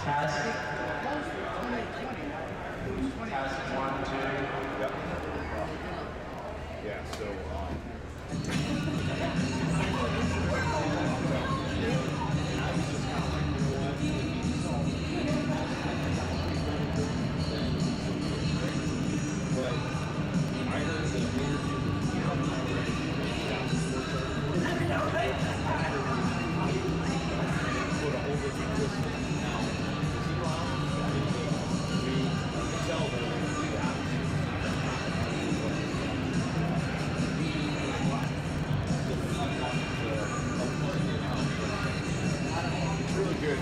Test 1, 2. Yep. Yeah, so I heard that put a whole different twist in it. Now, is he wrong? We can tell that we have it's really good.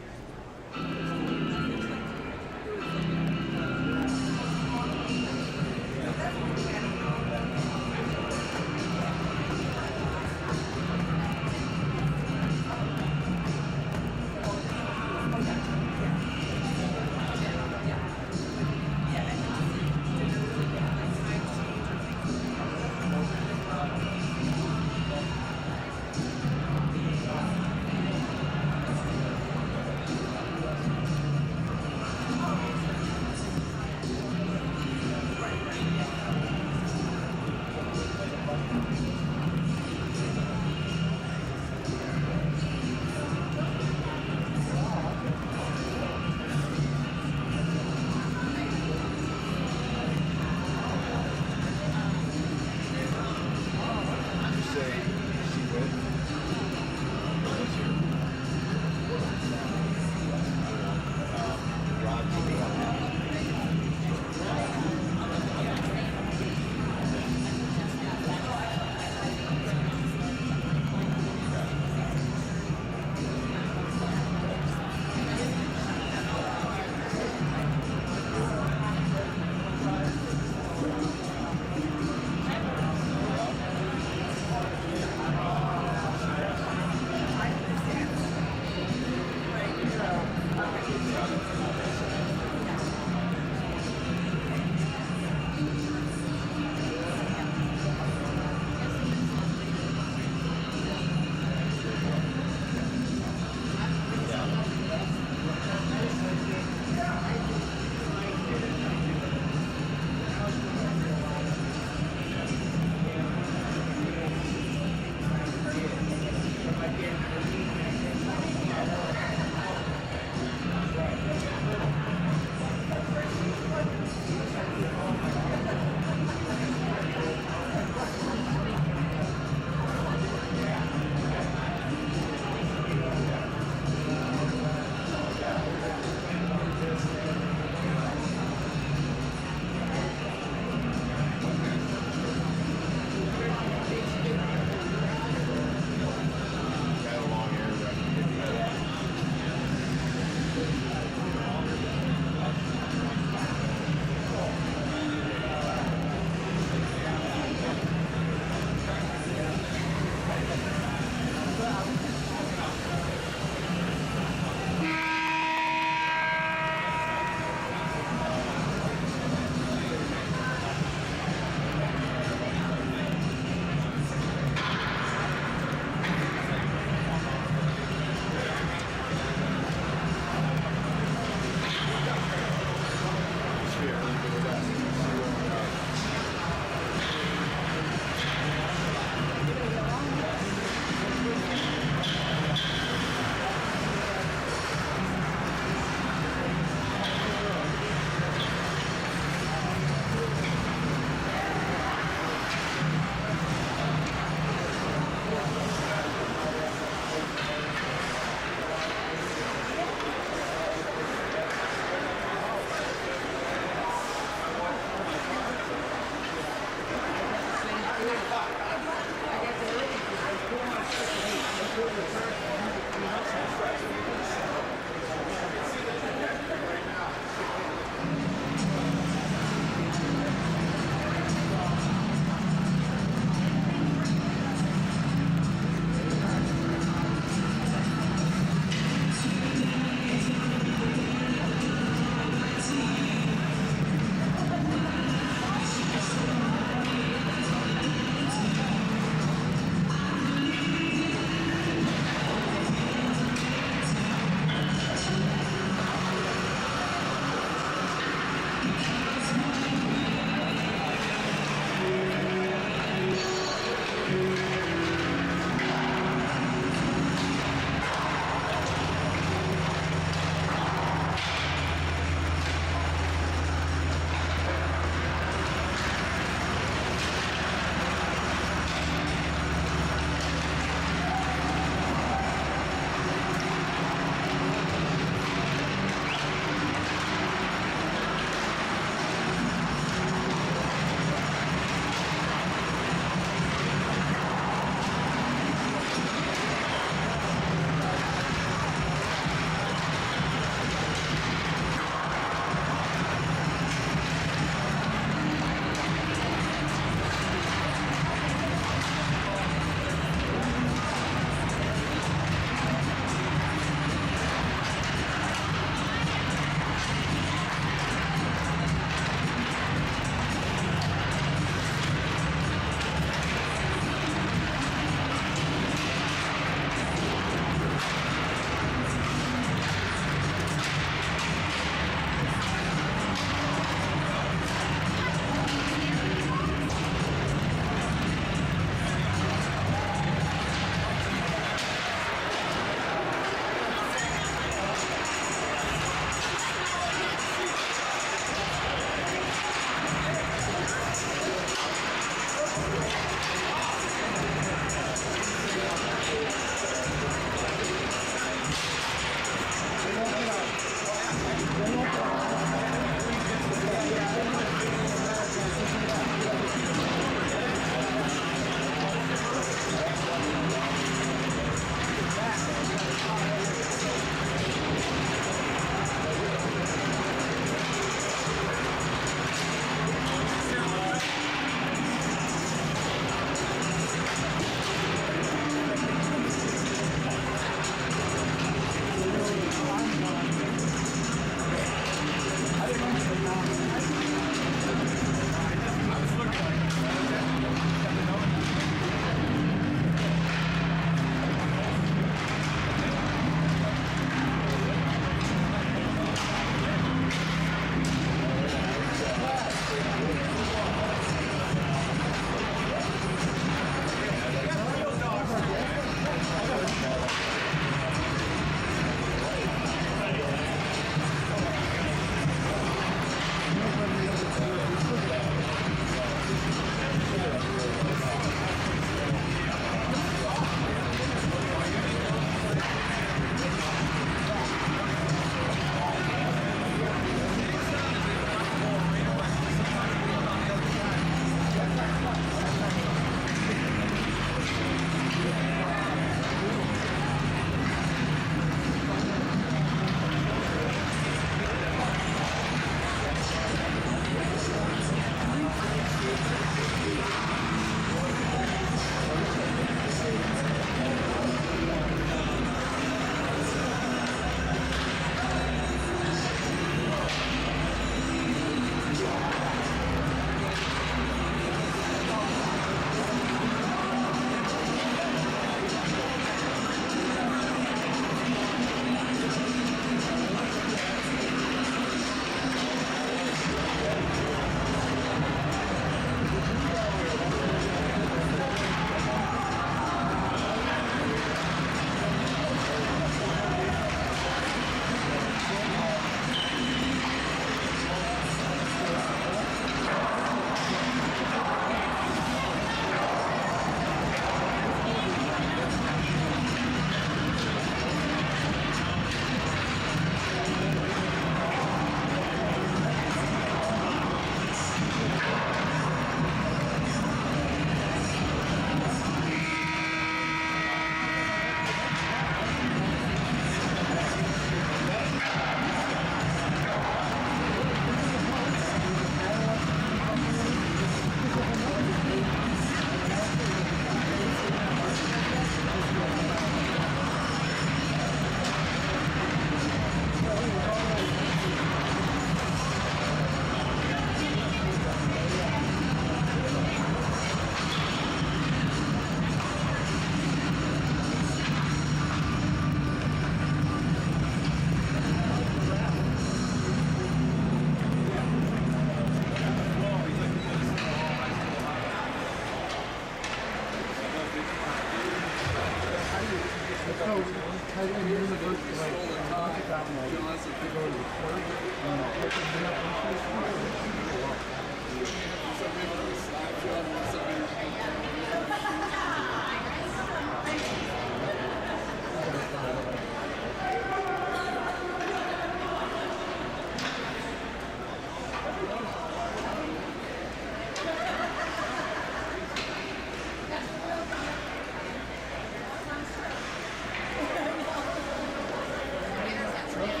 Hello,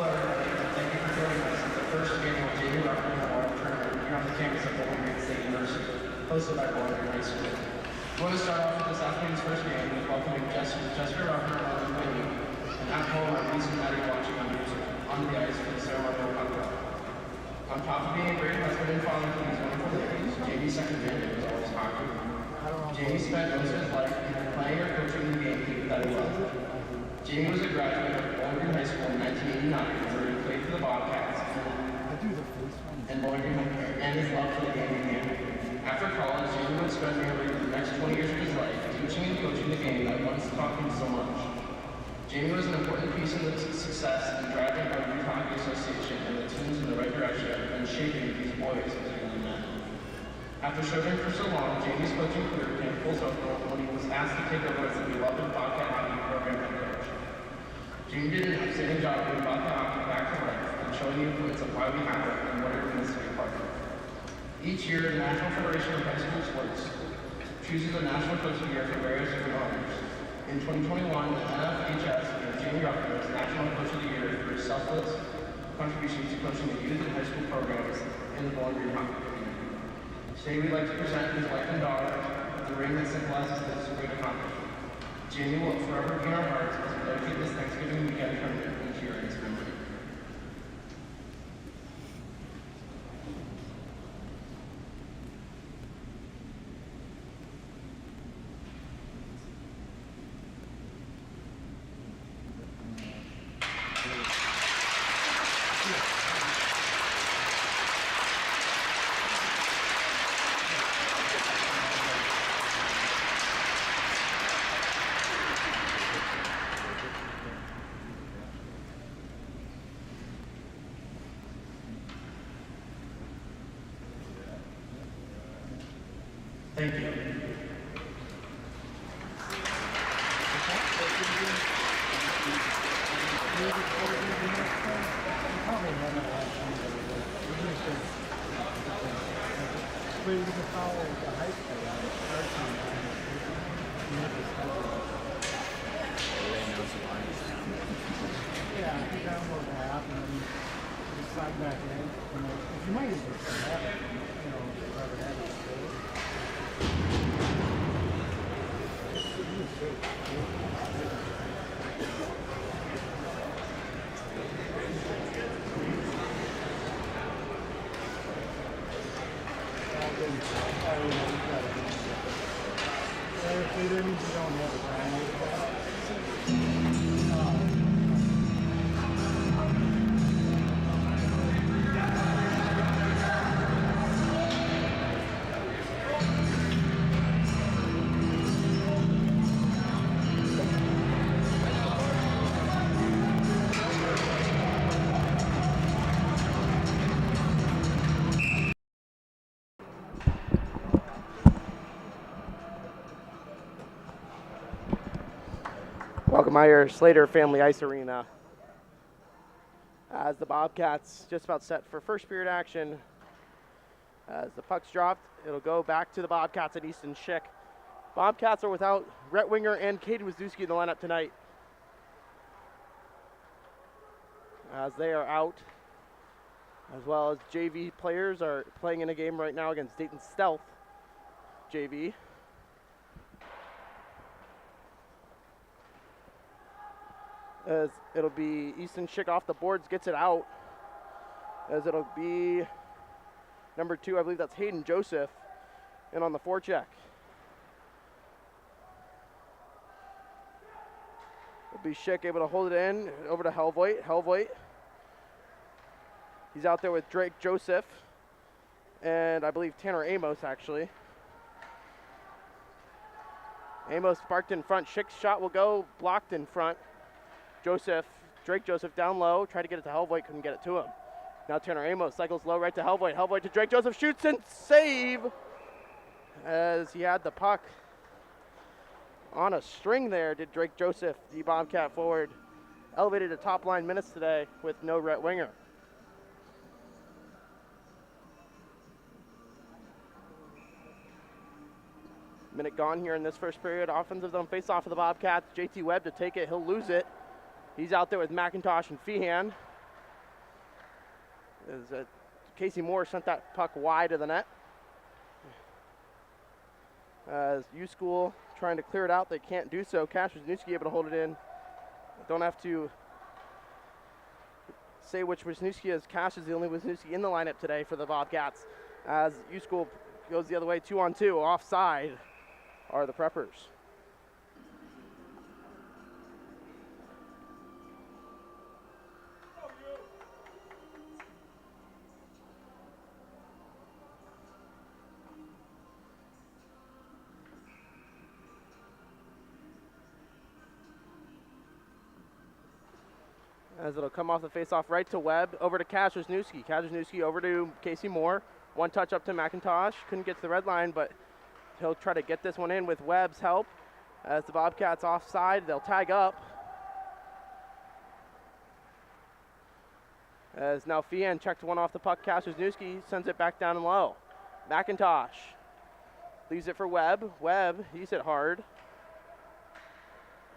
everybody, and thank you for joining us at the first annual J.V. Ruffner Memorial Tournament here on the campus of Bowling Green State University, hosted by Bowling Green High School. We want to start off with this afternoon's first game with welcoming Jessica Ruffner on the venue, and at home our niece and Maddie watching on the ice for the ceremonial cocktail. On top of being a great husband and father to these wonderful ladies, Jamie's second mandate was always hockey. Jamie spent most of his life either playing or coaching the game that he loved. Jamie was a graduate of Bowling Green High School in 1989, where he played for the Bobcats and Bowling Green, and his love for the game began. After college, Jamie would spend nearly the next 20 years of his life teaching and coaching the game that once taught him so much. Jamie was an important piece in the success in driving our Youth Hockey Association and the teams in the right direction and shaping these boys as young men. After serving for so long, Jamie's coaching career came full circle when he was asked to take over as the beloved Bobcat hockey program head coach. Jamie did an outstanding job bringing Bobcat hockey back to life and showing the influence of why we have it and what it means to be part of it. Each year, the National Federation of High School Sports chooses a National Coach of the Year for various different honors. In 2021, the NFHS gave Jamie Ruffner as National Coach of the Year for his selfless contributions to coaching the youth and high school programs in the Bowling Green hockey community. Today, we'd like to present his wife and daughter the ring that symbolizes this great accomplishment. Jamie will forever be in our hearts as we dedicate this Thanksgiving weekend tournament each year in his memory. Thank you. Yeah, I think download the app and then just sign back in. You might as well have it, whoever that is. If they didn't, you don't have it. Welcome Meyer Slater Family Ice Arena. As the Bobcats just about set for first period action. As the puck's dropped, it'll go back to the Bobcats and Easton Schick. Bobcats are without Rhett Winger and Katie Wazowski in the lineup tonight. As they are out, as well as JV players are playing in a game right now against Dayton Stealth JV. As it'll be Easton Schick off the boards, gets it out. As it'll be number 2, I believe that's Hayden Joseph, in on the forecheck. It'll be Schick able to hold it in, over to Helvoit. Helvoit. He's out there with Drake Joseph, and I believe Tanner Amos, actually. Amos sparked in front. Schick's shot will go, blocked in front. Drake Joseph down low, tried to get it to Helvoit, couldn't get it to him. Now Tanner Amos cycles low right to Helvoit. Helvoit to Drake Joseph, shoots and save as he had the puck on a string there. Did Drake Joseph, the Bobcat forward, elevated to top line minutes today with no Rhett Winger. Minute gone here in this first period. Offensive zone face-off for the Bobcats. JT Webb to take it. He'll lose it. He's out there with McIntosh and Feehan. Casey Moore sent that puck wide of the net. As U-School trying to clear it out, they can't do so. Cash Wisniewski able to hold it in. Don't have to say which Wisniewski is. Cash is the only Wisniewski in the lineup today for the Bobcats. As U-School goes the other way, 2-on-2. Offside are the Preppers. As it'll come off the face-off right to Webb, over to Wisniewski. Wisniewski over to Casey Moore. One touch up to McIntosh. Couldn't get to the red line, but he'll try to get this one in with Webb's help. As the Bobcats offside, they'll tag up. As now Feehan checked one off the puck. Wisniewski sends it back down and low. McIntosh leaves it for Webb. Webb, he's hit hard.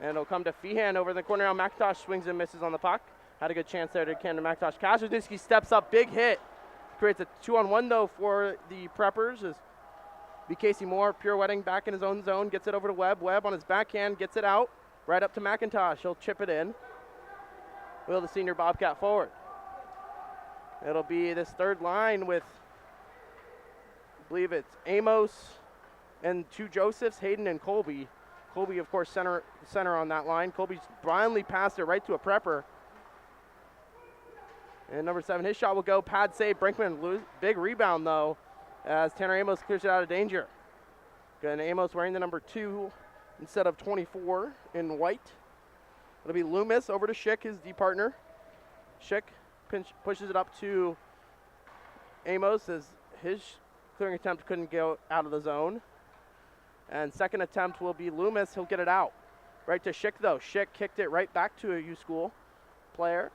And it'll come to Feehan over in the corner. Now McIntosh swings and misses on the puck. Had a good chance there to Camden McIntosh. Wisniewski steps up, big hit. Creates a 2-on-1 though for the Preppers. As Casey Moore, pirouetting back in his own zone, gets it over to Webb. Webb on his backhand, gets it out, right up to McIntosh. He'll chip it in. Will the senior Bobcat forward. It'll be this third line with, I believe it's Amos and two Josephs, Hayden and Colby. Colby, of course, center on that line. Colby's blindly passed it right to a Prepper. And number 7, his shot will go. Pad save. Brinkman, big rebound, though, as Tanner Amos clears it out of danger. Again, Amos wearing the number 2 instead of 24 in white. It'll be Loomis over to Schick, his D partner. Schick pushes it up to Amos as his clearing attempt couldn't go out of the zone. And second attempt will be Loomis. He'll get it out. Right to Schick, though. Schick kicked it right back to a U-School player.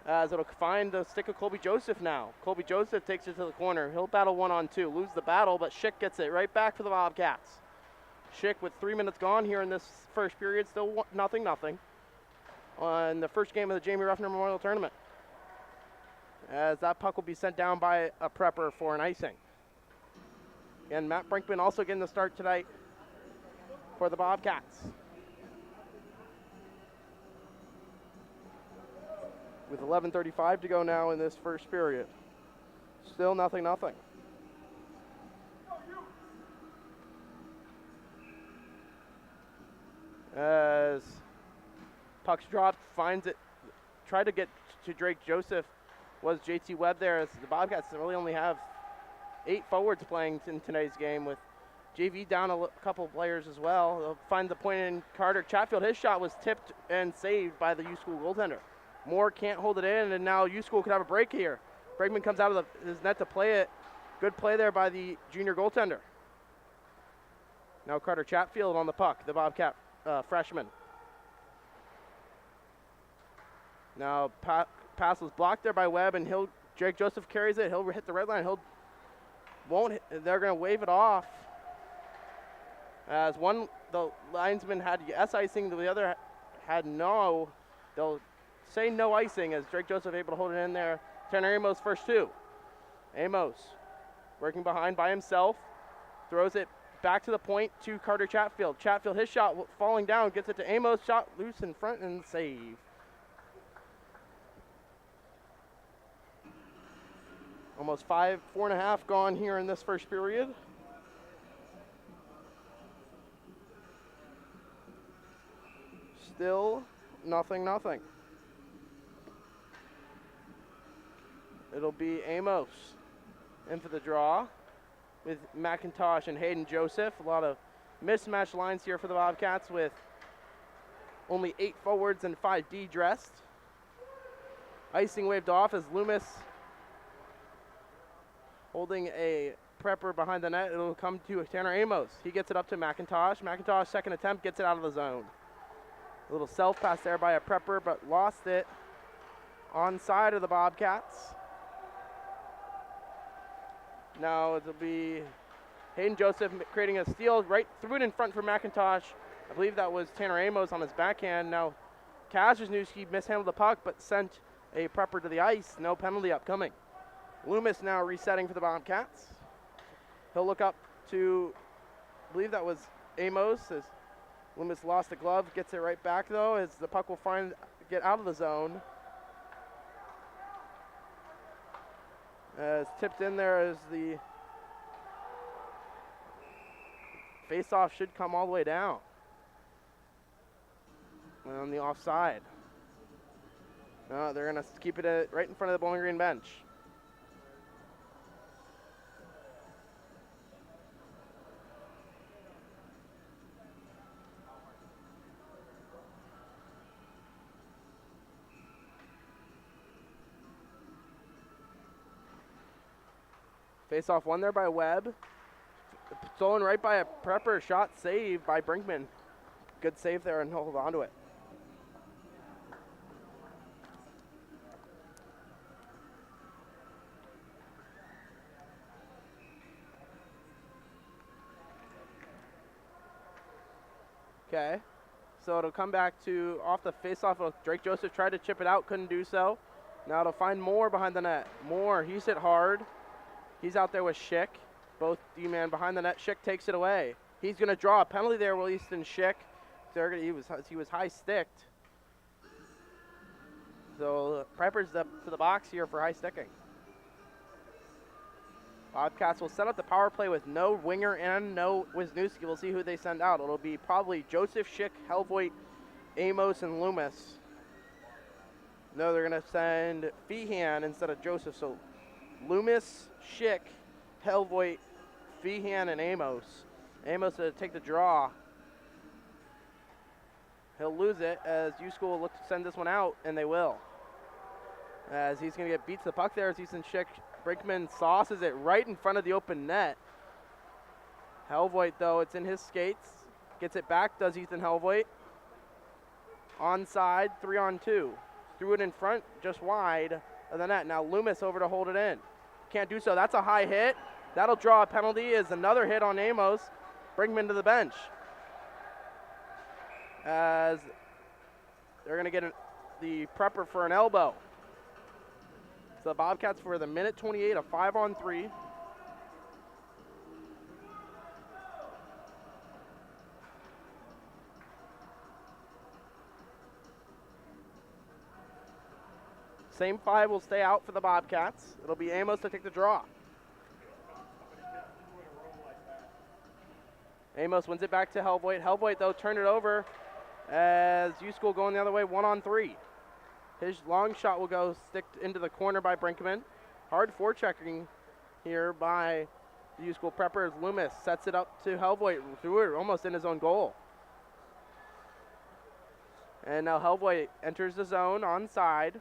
As it'll find the stick of Colby Joseph now. Colby Joseph takes it to the corner. He'll battle 1-on-2. Lose the battle, but Schick gets it right back for the Bobcats. Schick with 3 minutes gone here in this first period. Still 0-0 on the first game of the Jamie Ruffner Memorial Tournament. As that puck will be sent down by a Prepper for an icing. And Matt Brinkman also getting the start tonight for the Bobcats. With 11:35 to go now in this first period. Still 0-0. As puck's dropped, finds it, tried to get to Drake Joseph, was JT Webb there, as the Bobcats really only have 8 forwards playing in today's game, with JV down a couple of players as well. They'll find the point in Carter Chatfield. His shot was tipped and saved by the U-School goaltender. Moore can't hold it in, and now U-School could have a break here. Bregman comes out of his net to play it. Good play there by the junior goaltender. Now Carter Chatfield on the puck, the Bobcat freshman. Now pass was blocked there by Webb, and Drake Joseph carries it. He'll hit the red line. They're going to wave it off. As the linesman had yes icing, the other had no. They'll say no icing as Drake Joseph able to hold it in there. Tanner Amos first 2. Amos working behind by himself. Throws it back to the point to Carter Chatfield. Chatfield, his shot falling down, gets it to Amos. Shot loose in front and save. Almost 4.5 gone here in this first period. Still 0-0. It'll be Amos in for the draw with McIntosh and Hayden Joseph. A lot of mismatched lines here for the Bobcats with only 8 forwards and 5 D dressed. Icing waved off as Loomis holding a Prepper behind the net. It'll come to Tanner Amos. He gets it up to McIntosh. McIntosh, second attempt, gets it out of the zone. A little self-pass there by a Prepper, but lost it on side of the Bobcats. Now it'll be Hayden Joseph creating a steal, right threw it in front for McIntosh. I believe that was Tanner Amos on his backhand. Now Kazusnuski mishandled the puck but sent a prepper to the ice. No penalty upcoming. Loomis now resetting for the Bobcats. He'll look up to, I believe that was Amos, as Loomis lost the glove, gets it right back though, as the puck will get out of the zone. As tipped in there as the face-off should come all the way down. On the offside. No, they're going to keep it right in front of the Bowling Green bench. Face-off won there by Webb. Stolen right by a prepper. Shot saved by Brinkman. Good save there and hold on to it. Okay. So it'll come back to off the face-off. Drake Joseph tried to chip it out, couldn't do so. Now it'll find Moore behind the net. Moore, he's hit hard. He's out there with Schick. Both D-man behind the net. Schick takes it away. He's going to draw a penalty there, Easton Schick. He was high-sticked. So Prepper's up to the box here for high sticking. Bobcats will set up the power play with no winger and no Wisniewski. We'll see who they send out. It'll be probably Joseph, Schick, Helvoit, Amos, and Loomis. No, they're going to send Feehan instead of Joseph. So Loomis, Schick, Helvoit, Feehan, and Amos. Amos to take the draw. He'll lose it as U-School will look to send this one out, and they will. As he's going to get beat to the puck there as Easton Schick. Brinkman sauces it right in front of the open net. Helvoit, though, it's in his skates. Gets it back, does Ethan Helvoit. Onside, 3-on-2. Threw it in front, just wide of the net. Now Loomis over to hold it in. Can't do so. That's a high hit. That'll draw a penalty. Is another hit on Amos. Brinkman to the bench. As they're going to get the prepper for an elbow. So the Bobcats for the minute 28, a 5-on-3. Same five will stay out for the Bobcats. It'll be Amos to take the draw. Amos wins it back to Helvoit. Helvoit, though, turned it over as U-School going the other way, 1-on-3. His long shot will go sticked into the corner by Brinkman. Hard forechecking here by the U-School prepper as Loomis sets it up to Helvoit. Threw it almost in his own goal. And now Helvoit enters the zone onside.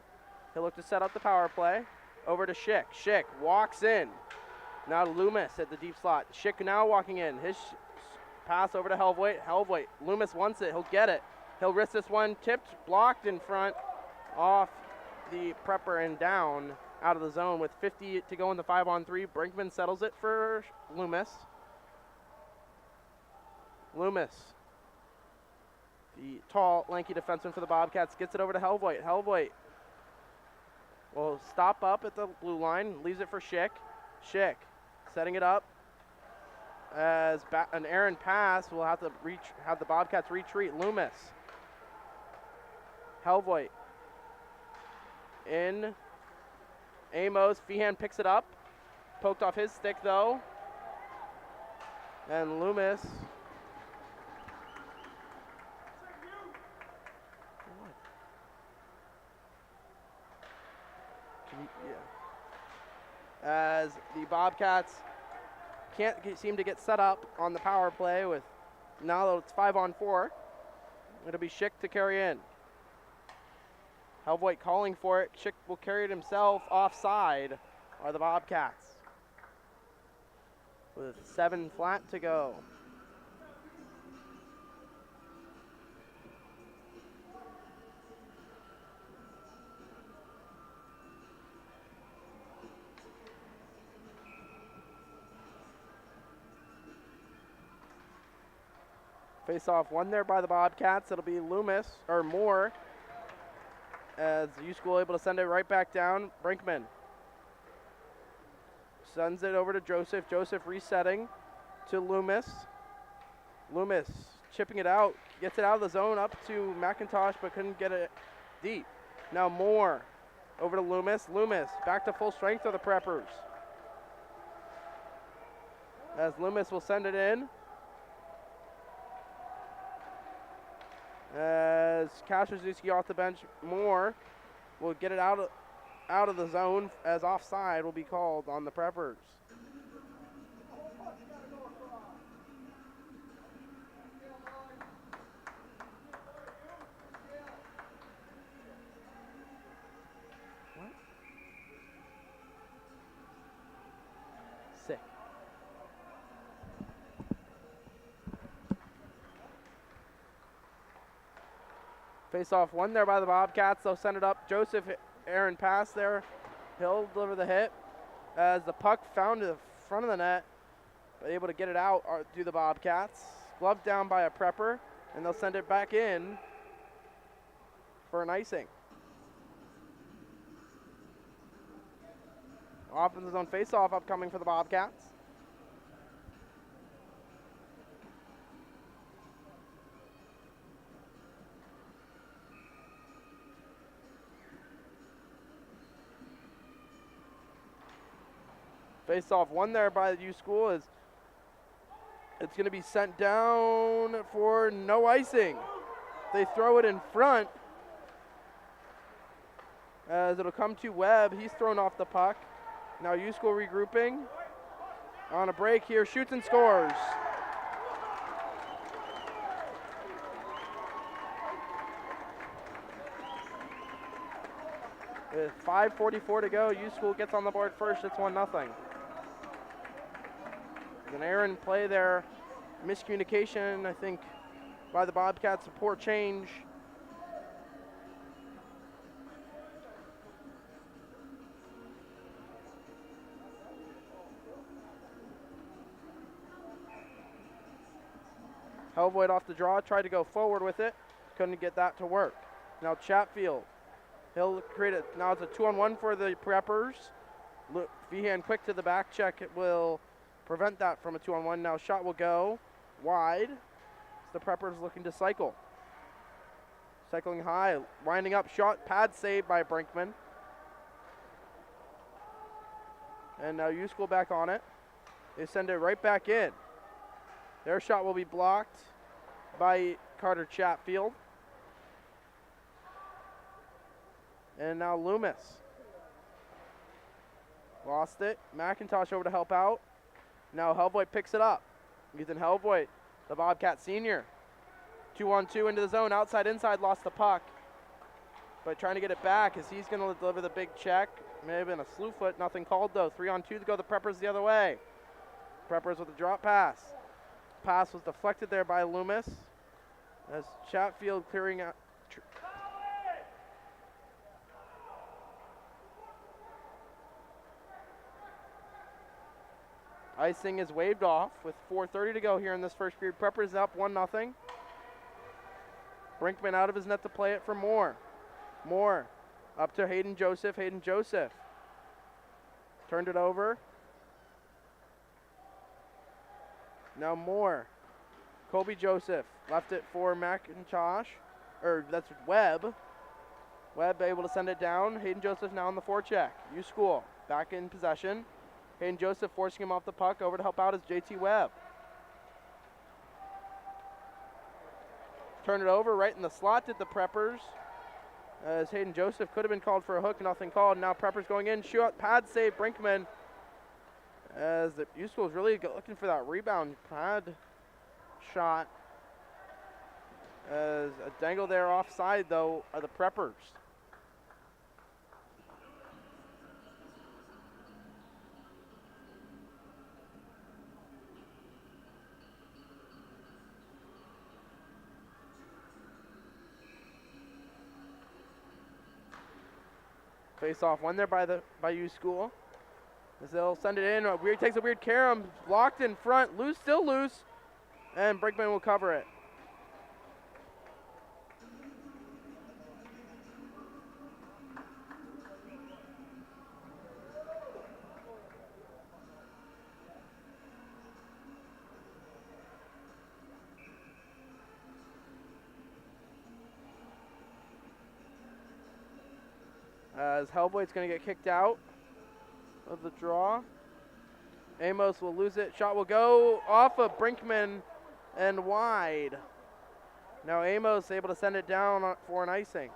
He'll look to set up the power play. Over to Schick. Schick walks in. Now to Loomis at the deep slot. Schick now walking in. His pass over to Helvoit. Helvoit. Loomis wants it. He'll get it. He'll risk this one. Tipped, blocked in front. Off the prepper and down out of the zone with 50 to go in the 5-on-3. Brinkman settles it for Loomis. Loomis, the tall, lanky defenseman for the Bobcats, gets it over to Helvoit. Helvoit will stop up at the blue line, leaves it for Schick. Schick setting it up as an errant pass will have the Bobcats retreat. Loomis. Helvoit. In. Amos. Feehan picks it up. Poked off his stick, though. And Loomis. As the Bobcats can't seem to get set up on the power play with now it's 5-on-4. It'll be Schick to carry in. Helvoit calling for it. Schick will carry it himself. Offside are the Bobcats. With 7 flat to go. Face off won there by the Bobcats. It'll be Loomis, or Moore, as U School able to send it right back down. Brinkman sends it over to Joseph. Joseph resetting to Loomis. Loomis chipping it out, gets it out of the zone up to McIntosh, but couldn't get it deep. Now Moore over to Loomis. Loomis back to full strength of the Preppers, as Loomis will send it in. As Kasperzuski off the bench, Moore will get it out of the zone, as offside will be called on the Preppers. What? Sick. Face off won there by the Bobcats. They'll send it up. Joseph, Aaron pass there. He'll deliver the hit as the puck found to the front of the net, but able to get it out to the Bobcats. Gloved down by a Prepper, and they'll send it back in for an icing. Off in the zone face-off upcoming for the Bobcats. Face-off won there by the U School, as it's going to be sent down for no icing. They throw it in front, as it'll come to Webb. He's thrown off the puck. Now U School regrouping on a break here, shoots and scores. With 5:44 to go, U School gets on the board first. It's 1-0. An errant play there, miscommunication, I think, by the Bobcats, a poor change. Hellvoid off the draw, tried to go forward with it, couldn't get that to work. Now Chatfield, he'll create it. Now it's a 2-on-1 for the Preppers. Feehan quick to the back check, it will prevent that from a 2-on-1. Now shot will go wide. The Preppers looking to cycle. Cycling high, winding up, shot, pad saved by Brinkman. And now U School back on it. They send it right back in. Their shot will be blocked by Carter Chatfield. And now Loomis. Lost it. McIntosh over to help out. Now Hellvoigt picks it up. Ethan Hellvoigt, the Bobcat senior. 2-on-2 into the zone, outside, inside, lost the puck. But trying to get it back as he's going to deliver the big check. May have been a slew foot, nothing called though. 3-on-2 to go, the Preppers the other way. Preppers with a drop pass. Pass was deflected there by Loomis. As Chatfield clearing out. Icing is waved off with 4:30 to go here in this first period. Preppers up 1-0. Brinkman out of his net to play it for Moore. Moore up to Hayden Joseph. Hayden Joseph turned it over. Now Moore. Kobe Joseph left it for McIntosh. Or that's Webb. Webb able to send it down. Hayden Joseph now on the forecheck. U School back in possession. Hayden Joseph forcing him off the puck. Over to help out is JT Webb. Turn it over right in the slot did the Preppers. As Hayden Joseph could have been called for a hook, nothing called. Now Preppers going in, shoot, pad save, Brinkman. As the U School is really looking for that rebound pad shot. As a dangle there offside though are the Preppers. Face off one there by U School. As they'll send it in. Takes a weird carom, blocked in front, still loose, and Brinkman will cover it. As Hellvoigt's going to get kicked out of the draw. Amos will lose it. Shot will go off of Brinkman and wide. Now Amos able to send it down for an icing.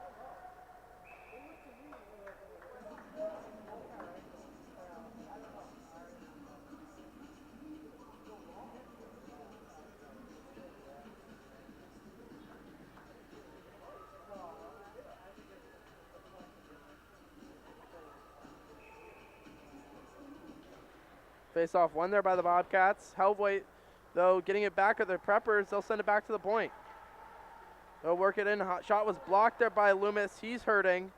Face off won there by the Bobcats. Hellvoigt, though, getting it back at their preppers. They'll send it back to the point. They'll work it in. Hot shot was blocked there by Loomis. He's hurting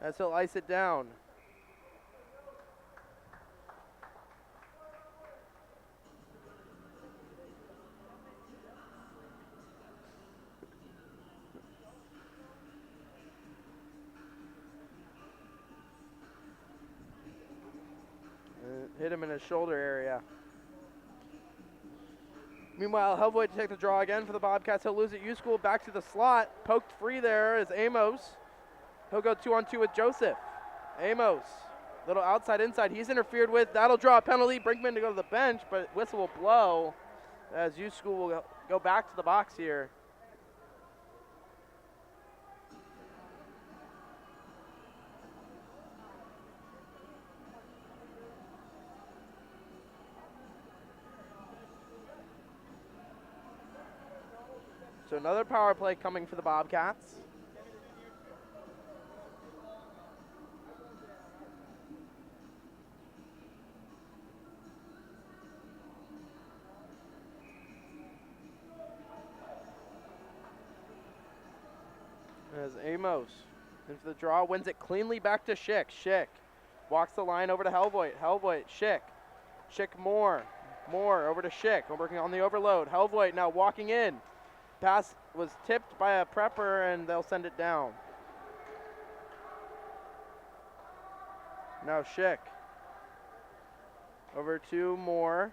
as he'll ice it down. Hit him in his shoulder area. Meanwhile, Hellvoigt to take the draw again for the Bobcats. He'll lose it. U-School back to the slot. Poked free there is Amos. He'll go 2-on-2 with Joseph. Amos, little outside inside. He's interfered with. That'll draw a penalty. Brinkman to go to the bench, but whistle will blow as U-School will go back to the box here. So another power play coming for the Bobcats. As Amos into the draw, wins it cleanly back to Schick. Schick walks the line over to Hellvoigt. Hellvoigt, Schick. Schick more over to Schick. We're working on the overload. Hellvoigt now walking in. Pass was tipped by a prepper, and they'll send it down. Now Schick. Over to Moore.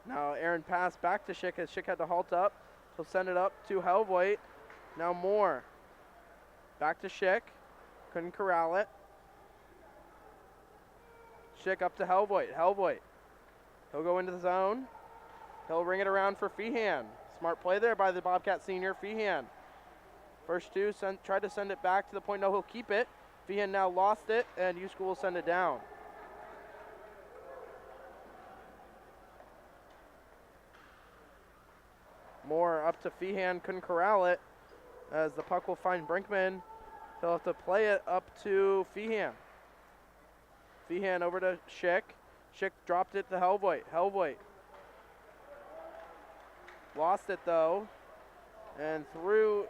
Now Aaron pass back to Schick as Schick had to halt up. He'll send it up to Hellvoigt. Now Moore. Back to Schick. Couldn't corral it. Schick up to Hellvoigt. Hellvoigt. He'll go into the zone. He'll ring it around for Feehan. Smart play there by the Bobcat senior, Feehan. First two, tried to send it back to the point. No, he'll keep it. Feehan now lost it, and U-School will send it down. Moore up to Feehan, couldn't corral it. As the puck will find Brinkman. He'll have to play it up to Feehan. Feehan over to Schick. Schick dropped it to Hellvoigt. Hellvoigt lost it though, and threw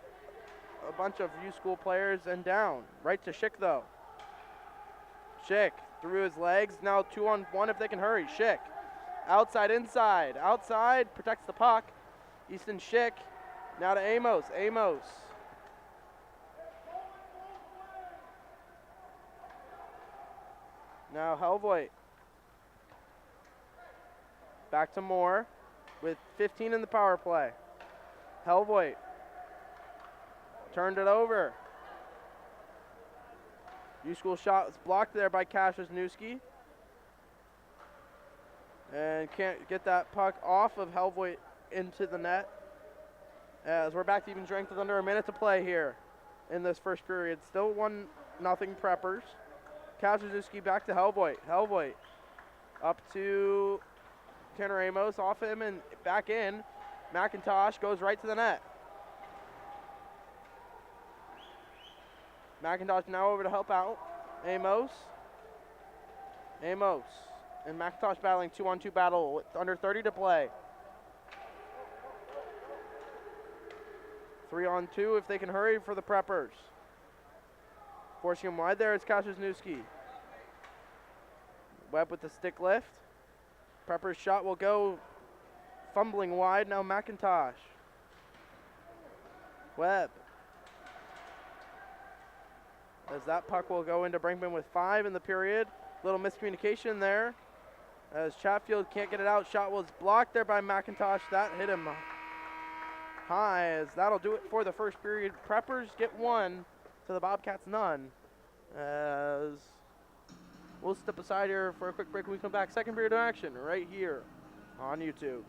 a bunch of U-School players and down. Right to Schick though. Schick through his legs. Now 2-on-1 if they can hurry. Schick outside, inside. Outside, protects the puck. Easton Schick now to Amos. Amos. Now Hellvoigt. Back to Moore with 15 in the power play. Hellvoigt turned it over. U-School shot was blocked there by Kaszewski. And can't get that puck off of Hellvoigt into the net. As we're back to even strength with under a minute to play here in this first period. Still 1-0 Preppers. Kaszewski back to Hellvoigt. Hellvoigt up to Tanner Amos, off him and back in. McIntosh goes right to the net. McIntosh now over to help out. Amos. And McIntosh battling 2-on-2 battle with under 30 to play. 3-on-2 if they can hurry for the Preppers. Forcing him wide there is Kaszewski. Webb with the stick lift. Prepper's shot will go fumbling wide. Now McIntosh. Webb. As that puck will go into Brinkman with 5 in the period. Little miscommunication there. As Chatfield can't get it out. Shot was blocked there by McIntosh. That hit him high, as that'll do it for the first period. Preppers get 1 to the Bobcats none. As we'll step aside here for a quick break when we come back. Second period of action right here on YouTube.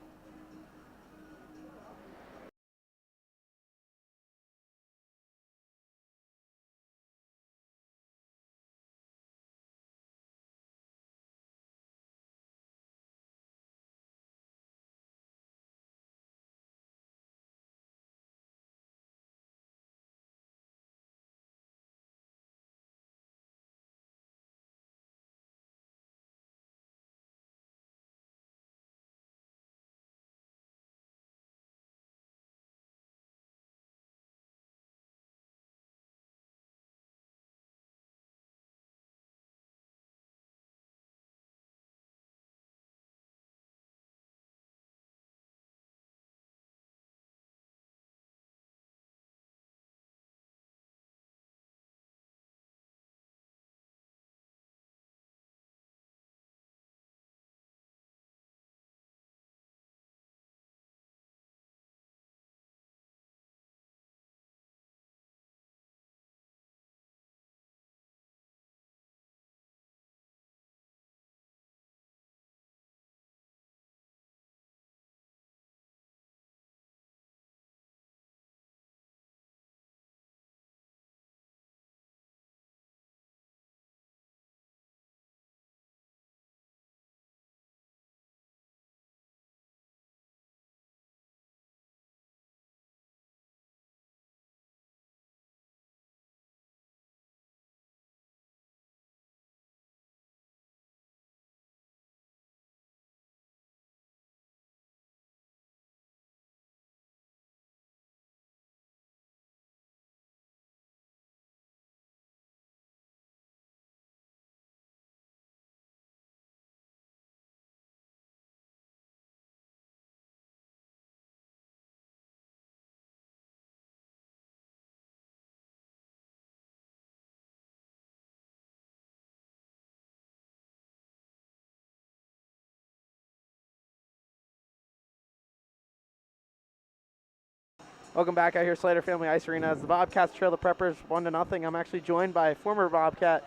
Welcome back out here, Slater Family Ice Arena, as the Bobcats trail the Preppers 1-0. I'm actually joined by former Bobcat.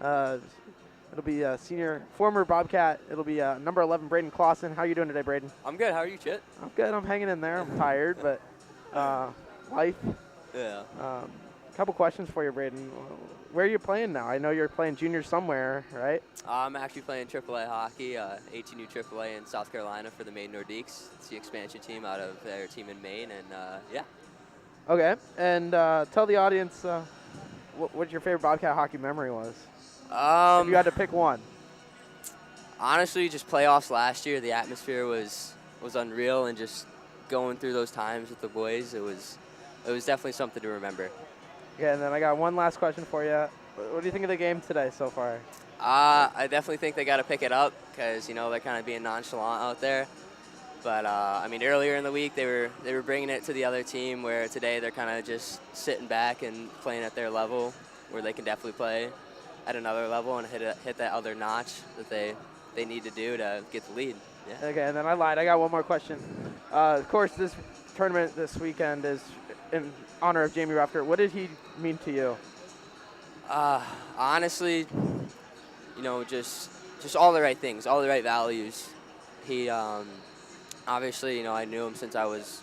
It'll be a former Bobcat. It'll be number 11, Braden Clausen. How you doing today, Braden? I'm good. How are you, Chit? I'm good. I'm hanging in there. I'm tired, but life. Yeah. Couple questions for you, Braden. Where are you playing now? I know you're playing junior somewhere, right? I'm actually playing AAA hockey, 18U AAA in South Carolina for the Maine Nordiques. It's the expansion team out of their team in Maine, and yeah. Okay, and tell the audience what your favorite Bobcat hockey memory was. If you had to pick one. Honestly, just playoffs last year. The atmosphere was unreal, and just going through those times with the boys, it was definitely something to remember. Okay, and then I got one last question for you. What do you think of the game today so far? I definitely think they got to pick it up because, they're kind of being nonchalant out there. But, I mean, earlier in the week, they were bringing it to the other team, where today they're kind of just sitting back and playing at their level, where they can definitely play at another level and hit that other notch that they need to do to get the lead. Yeah. Okay, and then I lied. I got one more question. Of course, this tournament this weekend is in honor of Jamie Ruffner. What did he mean to you? Honestly, just all the right things, all the right values. He obviously, I knew him since I was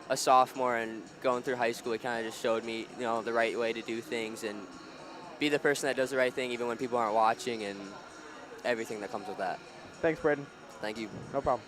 a sophomore, and going through high school, he kind of just showed me, the right way to do things and be the person that does the right thing even when people aren't watching, and everything that comes with that. Thanks, Braden. Thank you. No problem.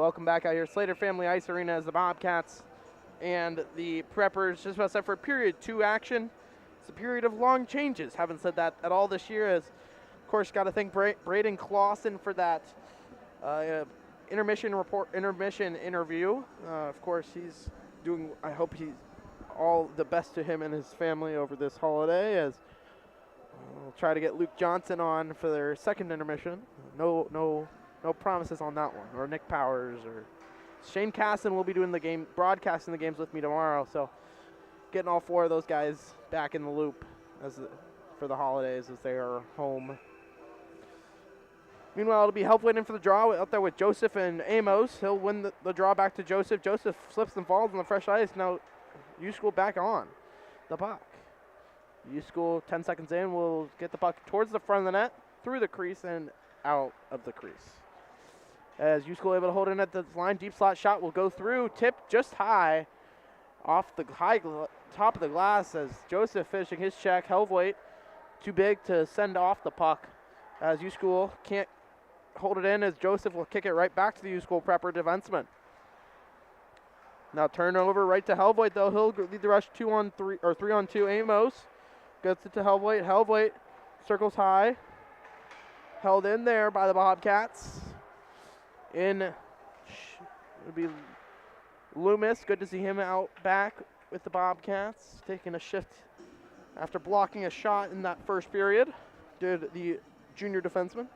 Welcome back out here. Slater Family Ice Arena as the Bobcats and the Preppers just about set for period 2 action. It's a period of long changes. Haven't said that at all this year, as of course got to thank Braden Clausen for that intermission interview. Of course, he's doing. I hope he's all the best to him and his family over this holiday. As we'll try to get Luke Johnson on for their second intermission. No promises on that one. Or Nick Powers or Shane Casson will be doing the game, broadcasting the games with me tomorrow. So getting all 4 of those guys back in the loop for the holidays as they are home. Meanwhile, it'll be Help waiting for the draw out there with Joseph and Amos. He'll win the draw back to Joseph. Joseph slips and falls on the fresh ice. Now U-School back on the puck. U-School 10 seconds in will get the puck towards the front of the net, through the crease, and out of the crease. As U-School able to hold in at the line, deep slot shot will go through, tipped just high off the top of the glass as Joseph finishing his check. Helvoit too big to send off the puck as U-School can't hold it in, as Joseph will kick it right back to the U-School Prepper defenseman. Now turnover right to Helvoit, though. He'll lead the rush 2-on-3 or 3-on-2. Amos gets it to Helvoit. Helvoit circles high. Held in there by the Bobcats. It'll be Loomis. Good to see him out back with the Bobcats, taking a shift after blocking a shot in that first period. Did the junior defenseman.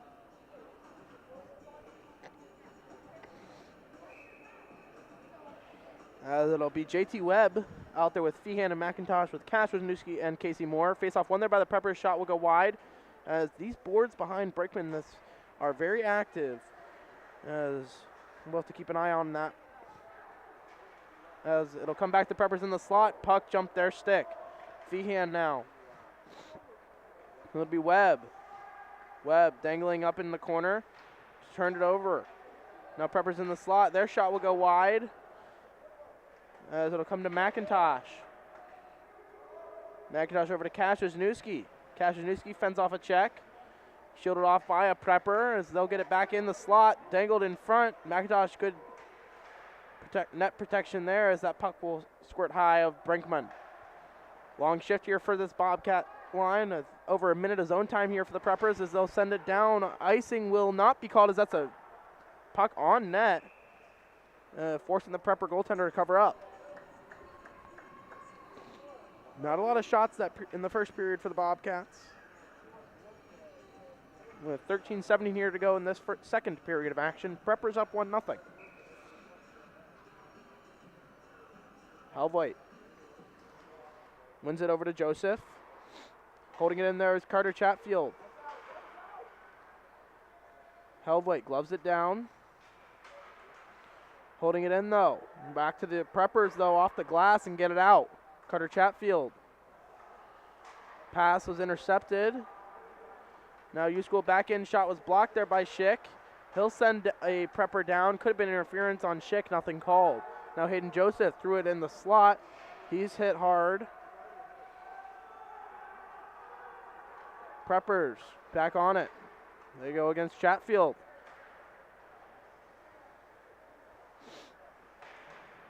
It'll be JT Webb out there with Feehan and McIntosh, with Cash, Wisniewski, and Casey Moore. Face-off won there by the Preppers. Shot will go wide, as these boards behind Brickman are very active, as we'll have to keep an eye on that. As it'll come back to Preppers in the slot. Puck jumped their stick. Feehan now. It'll be Webb. Webb dangling up in the corner. Turned it over. Now Preppers in the slot. Their shot will go wide, as it'll come to McIntosh. McIntosh over to Cash Wisniewski. Cash Wisniewski fends off a check. Shielded off by a Prepper as they'll get it back in the slot. Dangled in front. McIntosh, good net protection there, as that puck will squirt high of Brinkman. Long shift here for this Bobcat line. Over a minute of zone time here for the Preppers as they'll send it down. Icing will not be called, as that's a puck on net, forcing the Prepper goaltender to cover up. Not a lot of shots in the first period for the Bobcats. With 13:17 here to go in this second period of action. Preppers up 1-0. Helvoit wins it over to Joseph. Holding it in there is Carter Chatfield. Helvoit gloves it down. Holding it in, though. Back to the Preppers, though, off the glass and get it out. Carter Chatfield. Pass was intercepted. Now U-School back in. Shot was blocked there by Schick. He'll send a Prepper down. Could have been interference on Schick. Nothing called. Now Hayden Joseph threw it in the slot. He's hit hard. Preppers back on it. They go against Chatfield.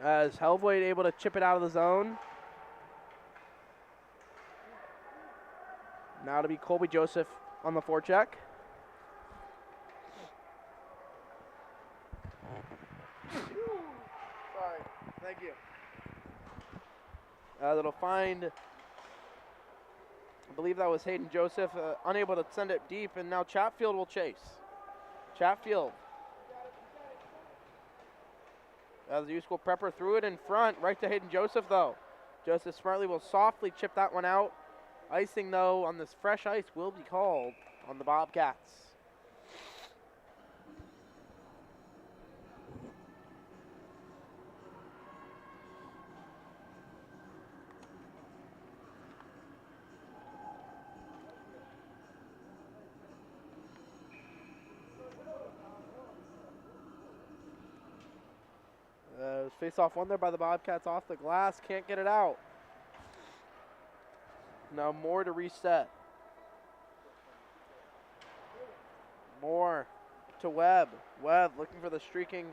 As Helvoit able to chip it out of the zone. Now to be Colby Joseph on the forecheck. Sorry, thank you. That'll find, I believe that was Hayden Joseph, unable to send it deep, and now Chatfield will chase. Chatfield. As the U-School Prepper threw it in front, right to Hayden Joseph, though. Joseph smartly will softly chip that one out. Icing, though, on this fresh ice will be called on the Bobcats. Face-off won there by the Bobcats off the glass. Can't get it out. Now Moore to reset. Moore to Webb. Webb looking for the streaking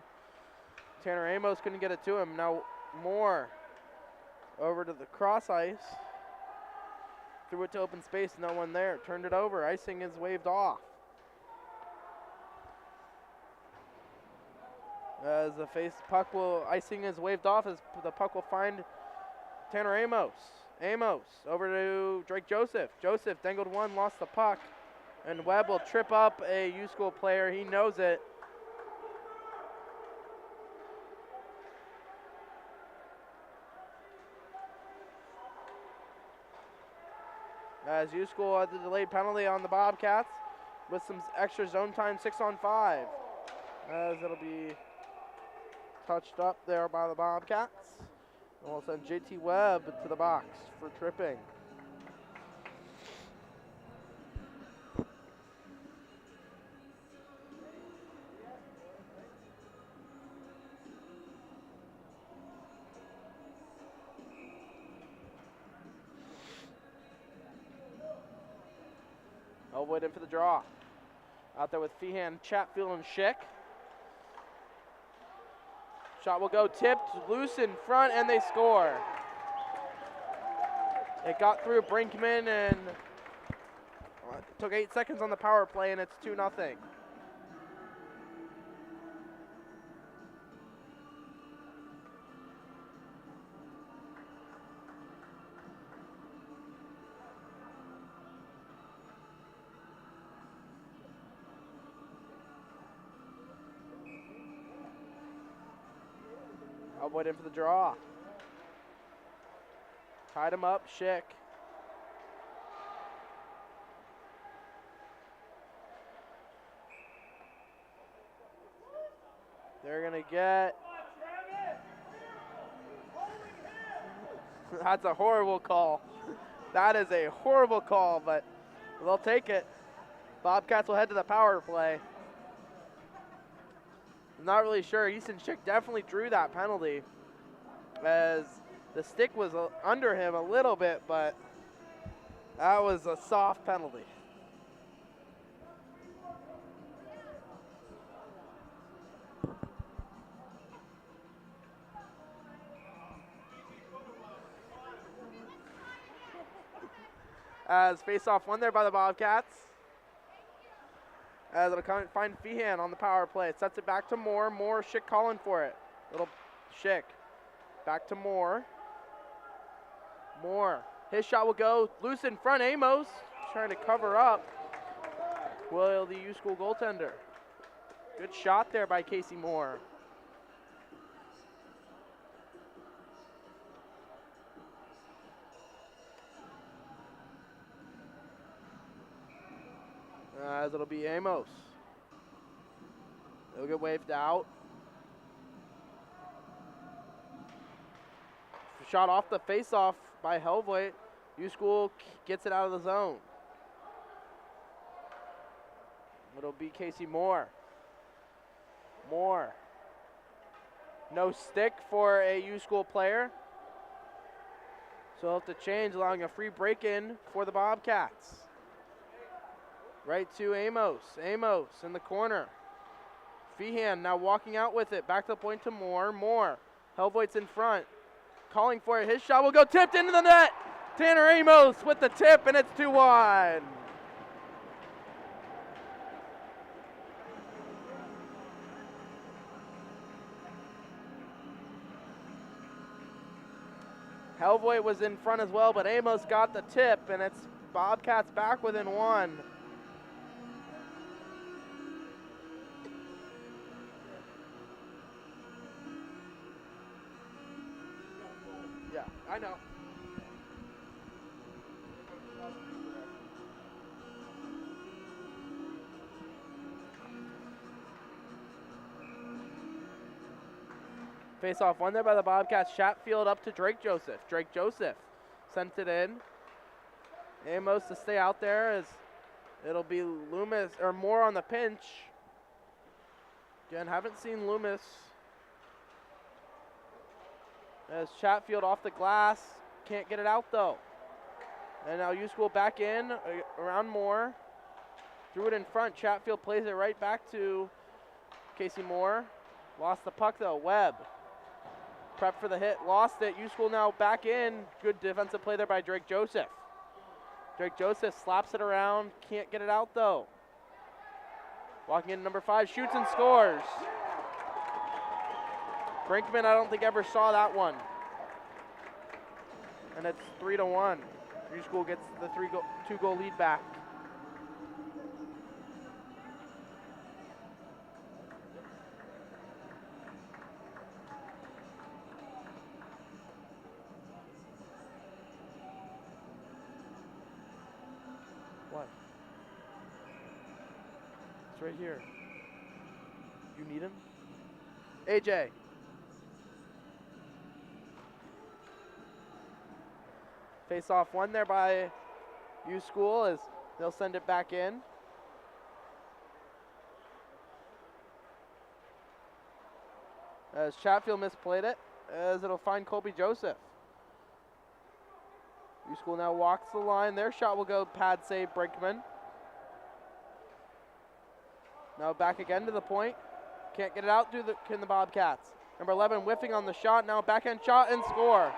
Tanner Amos couldn't get it to him. Now Moore over to the cross ice. Threw it to open space, no one there. Turned it over, icing is waved off. As the icing is waved off as the puck will find Tanner Amos. Amos over to Drake Joseph. Joseph dangled one, lost the puck. And Webb will trip up a U School player, he knows it. As U School had the delayed penalty on the Bobcats with some extra zone time, 6-on-5. As it'll be touched up there by the Bobcats. And we'll send JT Webb to the box for tripping. Elwood in for the draw. Out there with Feehan, Chatfield, and Schick. Shot will go tipped, loose in front, and they score. It got through Brinkman, and it took 8 seconds on the power play, and it's 2-0. Elwood in for the draw. Tied him up, Schick. They're gonna get. That's a horrible call. That is a horrible call, but they'll take it. Bobcats will head to the power play. I'm not really sure. Easton Schick definitely drew that penalty as the stick was under him a little bit, but that was a soft penalty. As face-off won there by the Bobcats. As it'll come find Feehan on the power play. Sets it back to Moore. Moore, Schick calling for it. Little Schick. Back to Moore. Moore. His shot will go loose in front. Amos trying to cover up. Will the U School goaltender. Good shot there by Casey Moore. As it'll be Amos. They'll get waved out. Shot off the face-off by Helvoet. U School gets it out of the zone. It'll be Casey Moore. Moore. No stick for a U School player. So he'll have to change, allowing a free break-in for the Bobcats. Right to Amos. Amos in the corner. Feehan now walking out with it. Back to the point to Moore. Moore. Helvoet's in front. Calling for it. His shot will go tipped into the net. Tanner Amos with the tip, and it's 2-1. Helvoet was in front as well, but Amos got the tip, and it's Bobcats back within one. Yeah, I know. Face-off won there by the Bobcats. Chatfield up to Drake Joseph. Drake Joseph sent it in. Amos to stay out there as it'll be Loomis or Moore on the pinch. Again, haven't seen Loomis. As Chatfield off the glass, can't get it out though. And now U School back in around Moore. Threw it in front. Chatfield plays it right back to Casey Moore. Lost the puck though, Webb. Prep for the hit, lost it. U School now back in. Good defensive play there by Drake Joseph. Drake Joseph slaps it around, can't get it out though. Walking in number 5, shoots and scores. Brinkman, I don't think ever saw that one. And it's 3-1. U School gets the 2-goal lead back. What? It's right here. You need him? AJ. Face off won there by U School as they'll send it back in. As Chatfield misplayed it, as it'll find Colby Joseph. U School now walks the line. Their shot will go pad save Brinkman. Now back again to the point. Can't get it out, can the Bobcats. Number 11 whiffing on the shot. Now backhand shot and score.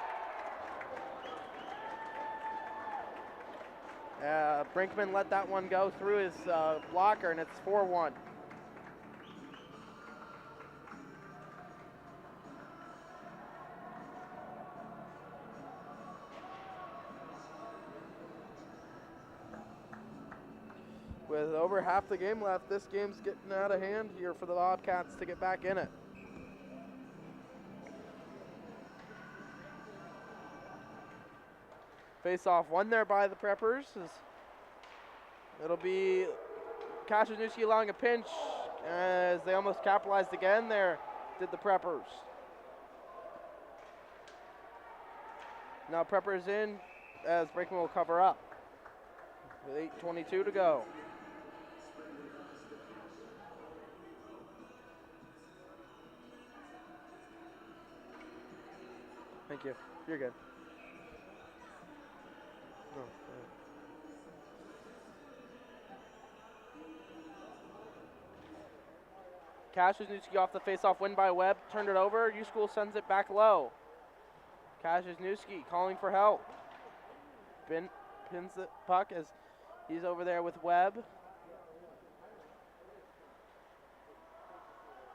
Brinkman let that one go through his blocker, and it's 4-1. With over half the game left, this game's getting out of hand here for the Bobcats to get back in it. Face off won there by the Preppers. It'll be Kashizuki allowing a pinch as they almost capitalized again there, did the Preppers. Now Preppers in as Brinkman will cover up with 8:22 to go. Thank you. You're good. Oh, Kashizuki off the face-off win by Webb, turned it over. U School sends it back low. Kashizuki calling for help. Pins the puck as he's over there with Webb.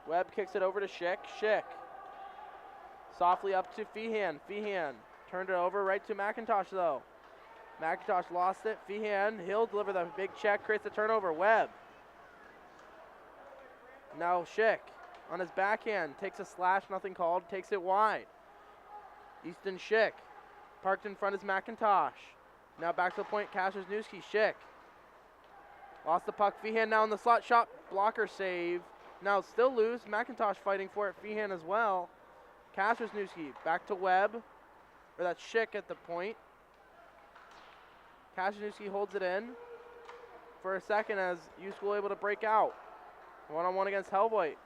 Webb kicks it over to Schick. Schick softly up to Feehan. Feehan turned it over right to McIntosh though. McIntosh lost it. Feehan, he'll deliver the big check, creates the turnover. Webb. Now Schick on his backhand, takes a slash, nothing called, takes it wide. Easton Schick, parked in front is McIntosh. Now back to the point, Kashizuki, Schick. Lost the puck, Feehan now in the slot, shot, blocker save. Now still loose, McIntosh fighting for it, Feehan as well. Kashizuki, back to Webb, or that's Schick at the point. Kashizuki holds it in for a second as U School able to break out. One-on-one against Hellvoigt.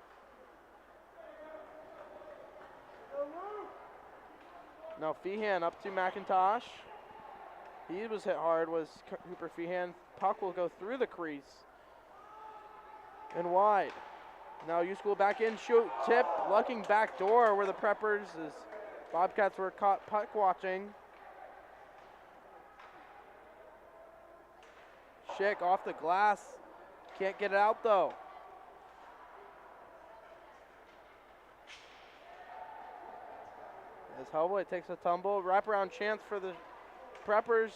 Now Feehan up to McIntosh. He was hit hard, was Cooper Feehan. Puck will go through the crease and wide. Now U School back in, shoot, tip, looking back door where the Preppers as Bobcats were caught puck watching. Schick off the glass, can't get it out though. As Hellboy takes a tumble, wraparound chance for the Preppers.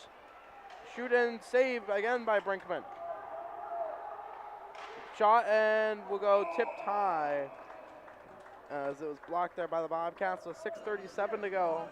Shoot and save again by Brinkman. Shot and will go tipped high as it was blocked there by the Bobcats with 6:37 to go.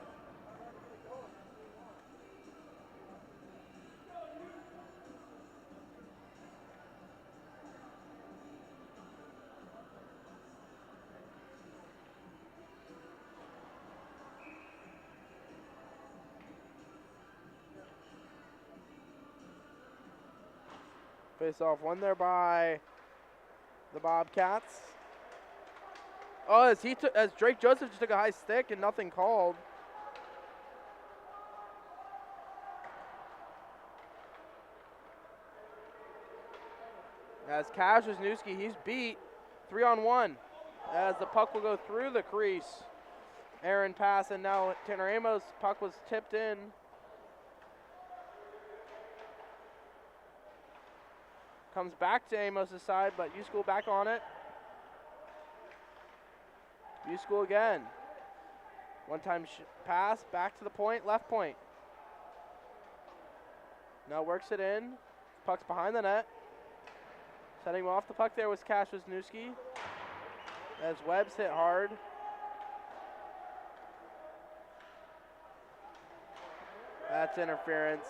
Face off won there by the Bobcats. Oh, as Drake Joseph just took a high stick and nothing called. As Kashizuki, he's beat 3-on-1. as the puck will go through the crease. Aaron pass, and now Tanner Amos. Puck was tipped in. Comes back to Amos' side, but U-School back on it. U-School again. One-time pass, back to the point, left point. Now works it in. Puck's behind the net. Setting off the puck there was Cash Wisniewski. As Webb's hit hard. That's interference.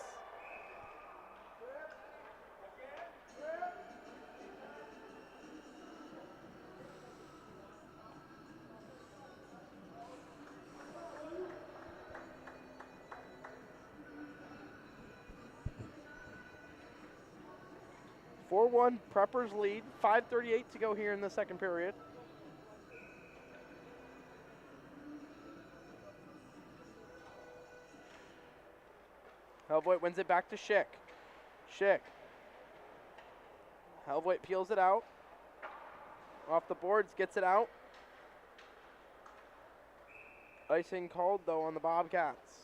(4-1) Preppers lead. 5:38 to go here in the second period. Helvoet wins it back to Schick. Schick. Helvoet peels it out. Off the boards, gets it out. Icing called, though, on the Bobcats.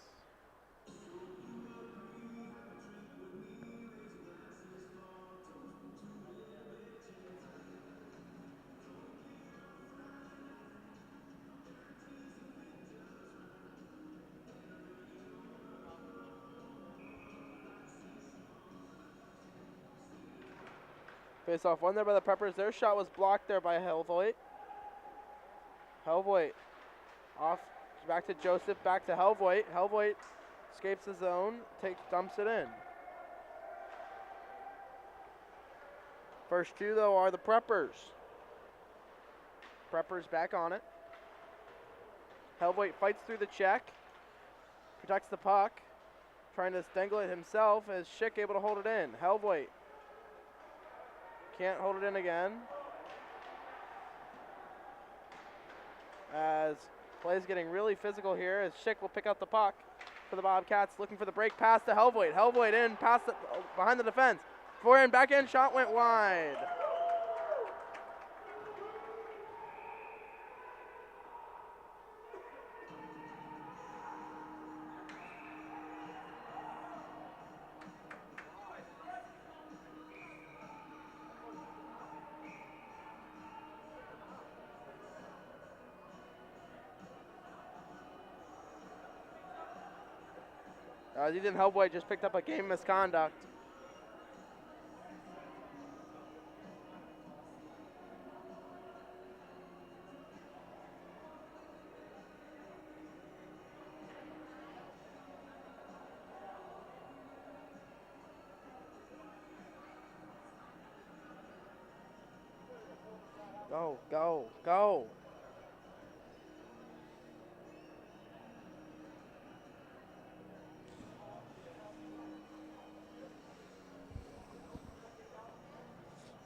Face off one there by the Preppers. Their shot was blocked there by Helvoet. Helvoet off, back to Joseph, back to Helvoet. Helvoet escapes the zone, dumps it in. First two, though, are the Preppers. Preppers back on it. Helvoet fights through the check, protects the puck, trying to dangle it himself as Schick able to hold it in. Helvoet can't hold it in again. As play's getting really physical here as Schick will pick up the puck for the Bobcats, looking for the break pass to Helvoet. Helvoet in, past the, behind the defense. Forehand, backhand shot went wide. Ethan Helvoet just picked up a game misconduct. Go, go, go.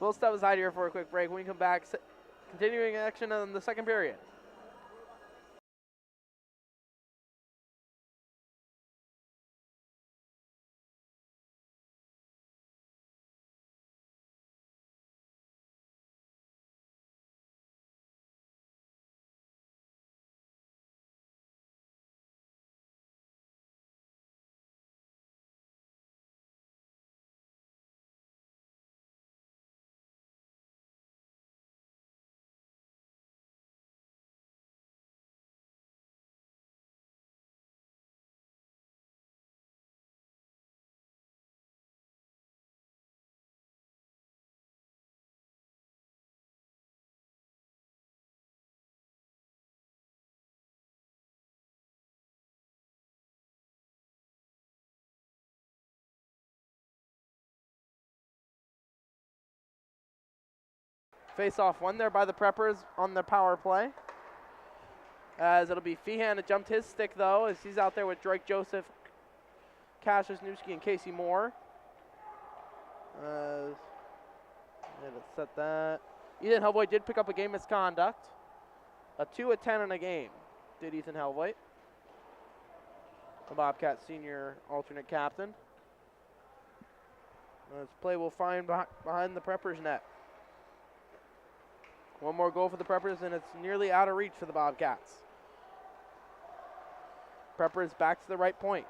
We'll step aside here for a quick break. When we come back, continuing action in the second period. Face off one there by the Preppers on the power play. As it'll be Feehan that jumped his stick, though, as he's out there with Drake Joseph, Cash Wisniewski, and Casey Moore. Let's set that. Ethan Helvoet did pick up a game misconduct. A 2 of 10 in a game, did Ethan Helvoet, the Bobcat senior alternate captain. This play will find behind the Preppers net. One more goal for the Preppers, and it's nearly out of reach for the Bobcats. Preppers back to the right point.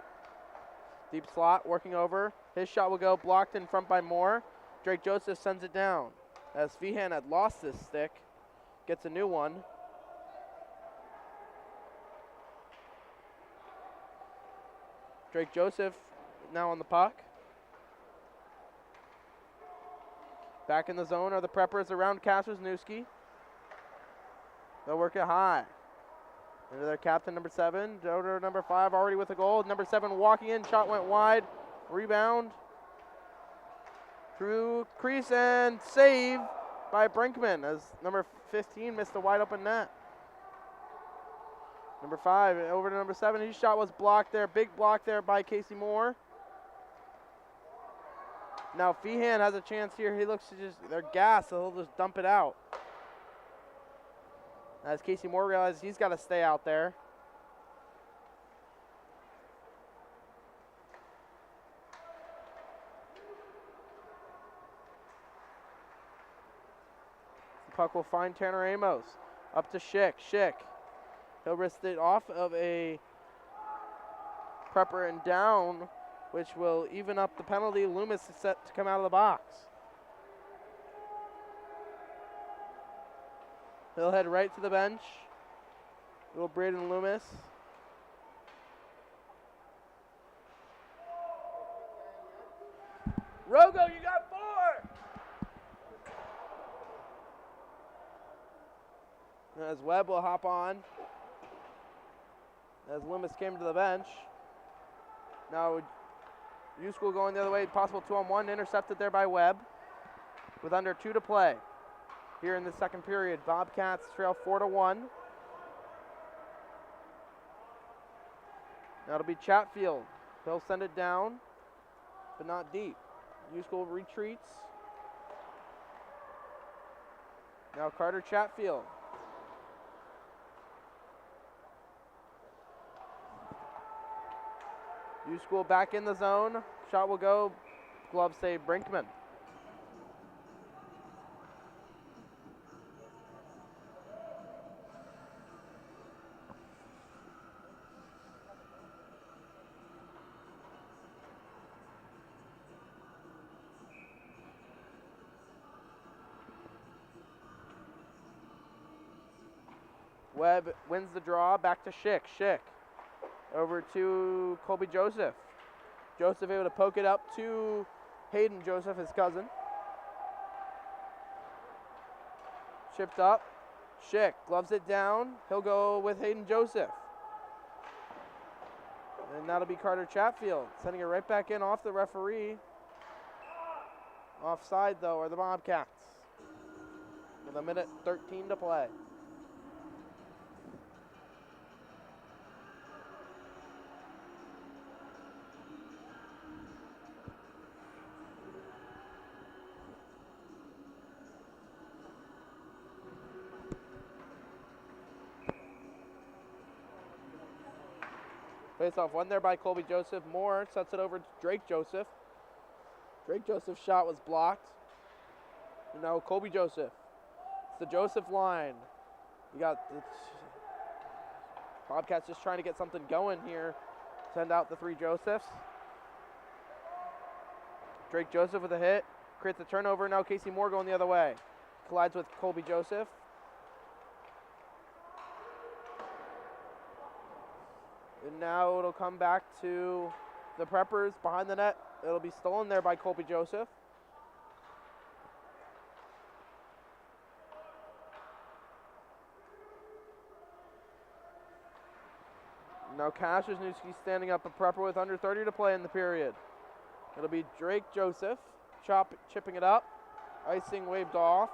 Deep slot, working over. His shot will go, blocked in front by Moore. Drake Joseph sends it down. As Feehan had lost this stick, gets a new one. Drake Joseph now on the puck. Back in the zone are the Preppers around Kaspersnewski. They'll work it high. Into their captain, number 7. Doder, number 5, already with a goal. Number 7 walking in. Shot went wide. Rebound. Through crease and save by Brinkman as number 15 missed a wide open net. Number 5 over to number 7. His shot was blocked there. Big block there by Casey Moore. Now Feehan has a chance here. He looks to just, they're gassed, so he'll just dump it out. As Casey Moore realizes he's got to stay out there. The puck will find Tanner Amos. Up to Schick. Schick. He'll wrist it off of a Prepper and down, which will even up the penalty. Loomis is set to come out of the box. He'll head right to the bench. Little Braden Loomis. Rogo, you got 4! As Webb will hop on. As Loomis came to the bench. Now U-School going the other way. Possible 2-on-1. Intercepted there by Webb. With under 2 to play. Here in the second period, Bobcats trail 4-1. That'll be Chatfield. He'll send it down, but not deep. U-School retreats. Now Carter Chatfield. U-School back in the zone. Shot will go. Glove save Brinkman. Webb wins the draw, back to Schick. Schick over to Colby Joseph. Joseph able to poke it up to Hayden Joseph, his cousin. Chipped up. Schick gloves it down. He'll go with Hayden Joseph. And that'll be Carter Chatfield, sending it right back in off the referee. Offside, though, are the Bobcats. With 1:13 to play. Face-off won there by Colby Joseph. Moore sets it over to Drake Joseph. Drake Joseph's shot was blocked. And now Colby Joseph. It's the Joseph line. You got the Bobcats just trying to get something going here. Send out the 3 Josephs. Drake Joseph with a hit. Creates a turnover. Now Casey Moore going the other way. Collides with Colby Joseph. And now it'll come back to the Preppers behind the net. It'll be stolen there by Colby Joseph. Now Kaspersnewski standing up a Prepper with under 30 to play in the period. It'll be Drake Joseph chipping it up. Icing waved off.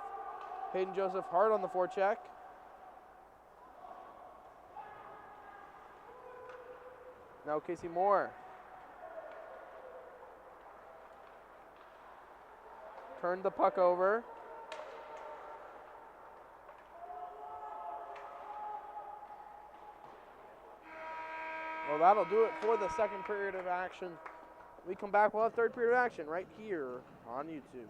Hayden Joseph hard on the forecheck. Now Casey Moore. Turned the puck over. Well, that'll do it for the second period of action. When we come back, we'll have third period of action right here on YouTube.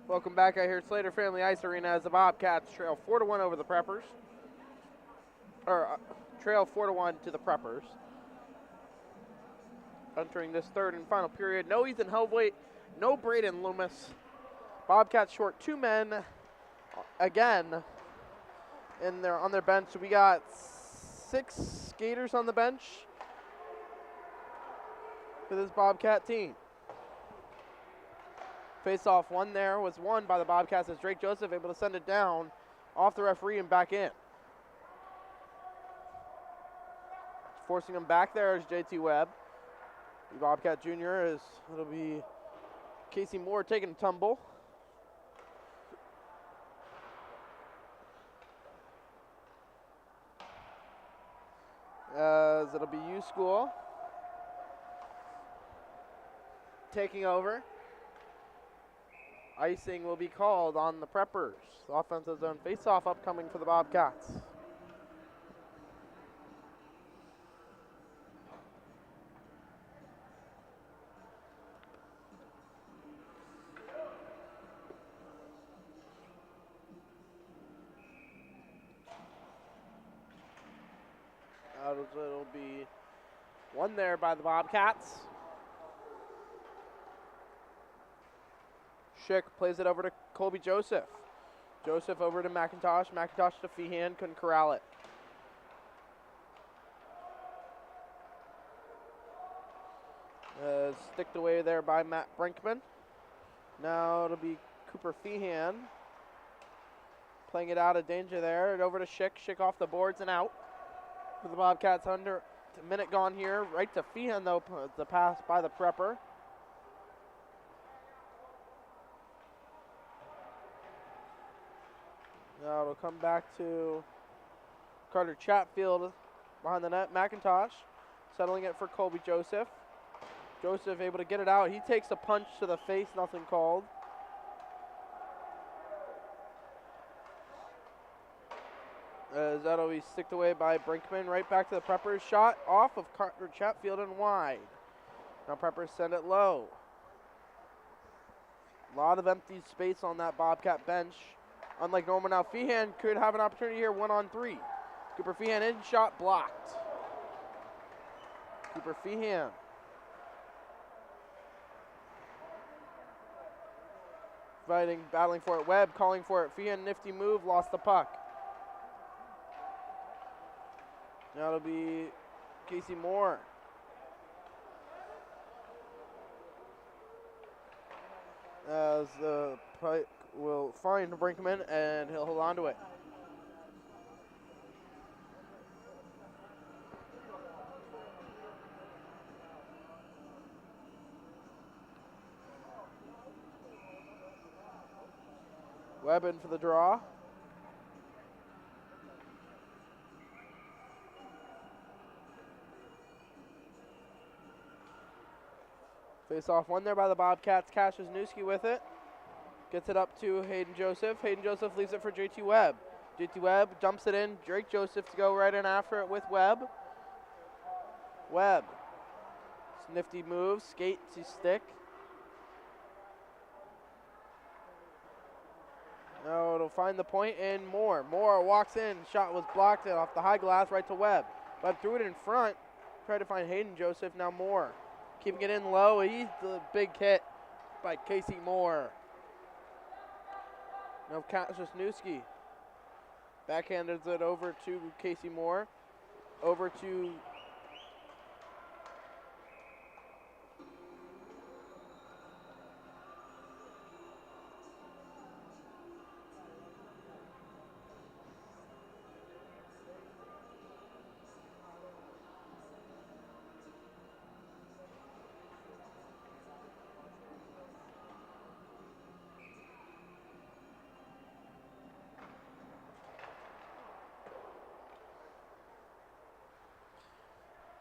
Welcome back out here at Slater Family Ice Arena as the Bobcats trail 4-1 over the Preppers. Trail 4-1 to the Preppers. Entering this third and final period. No Ethan Helvoet, no Braden Loomis. Bobcats short 2 men again on their bench. We got 6 skaters on the bench for this Bobcat team. Face-off one there was won by the Bobcats as Drake Joseph able to send it down off the referee and back in. Forcing him back there is JT Webb. The Bobcat Jr. it'll be Casey Moore taking a tumble. As it'll be U School taking over. Icing will be called on the Preppers. Offensive zone face-off upcoming for the Bobcats. It'll be one there by the Bobcats. Schick plays it over to Colby Joseph. Joseph over to McIntosh. McIntosh to Feehan, couldn't corral it. Sticked away there by Matt Brinkman. Now it'll be Cooper Feehan. Playing it out of danger there. And over to Schick. Schick off the boards and out. For the Bobcats under a minute gone here. Right to Feehan though, the pass by the Prepper. Now it'll come back to Carter Chatfield behind the net. McIntosh settling it for Colby Joseph. Joseph able to get it out. He takes a punch to the face, nothing called. As that'll be sticked away by Brinkman. Right back to the Preppers. Shot off of Carter Chatfield and wide. Now Preppers send it low. A lot of empty space on that Bobcat bench. Unlike normal now, Feehan could have an opportunity here, 1-on-3. Cooper Feehan in, shot blocked. Cooper Feehan. Fighting, battling for it. Webb calling for it. Feehan, nifty move, lost the puck. Now it'll be Casey Moore. As the puck will find Brinkman and he'll hold on to it. Webb in for the draw. Face off one there by the Bobcats. Cash Wisniewski with it. Gets it up to Hayden Joseph. Hayden Joseph leaves it for JT Webb. JT Webb dumps it in. Drake Joseph to go right in after it with Webb. Webb. Nifty move. Skate to stick. No, it'll find the point and Moore. Moore walks in. Shot was blocked off the high glass right to Webb. Webb threw it in front. Tried to find Hayden Joseph. Now Moore. Keeping it in low. He's the big hit by Casey Moore. Now Wisniewski backhanded it over to Casey Moore. Over to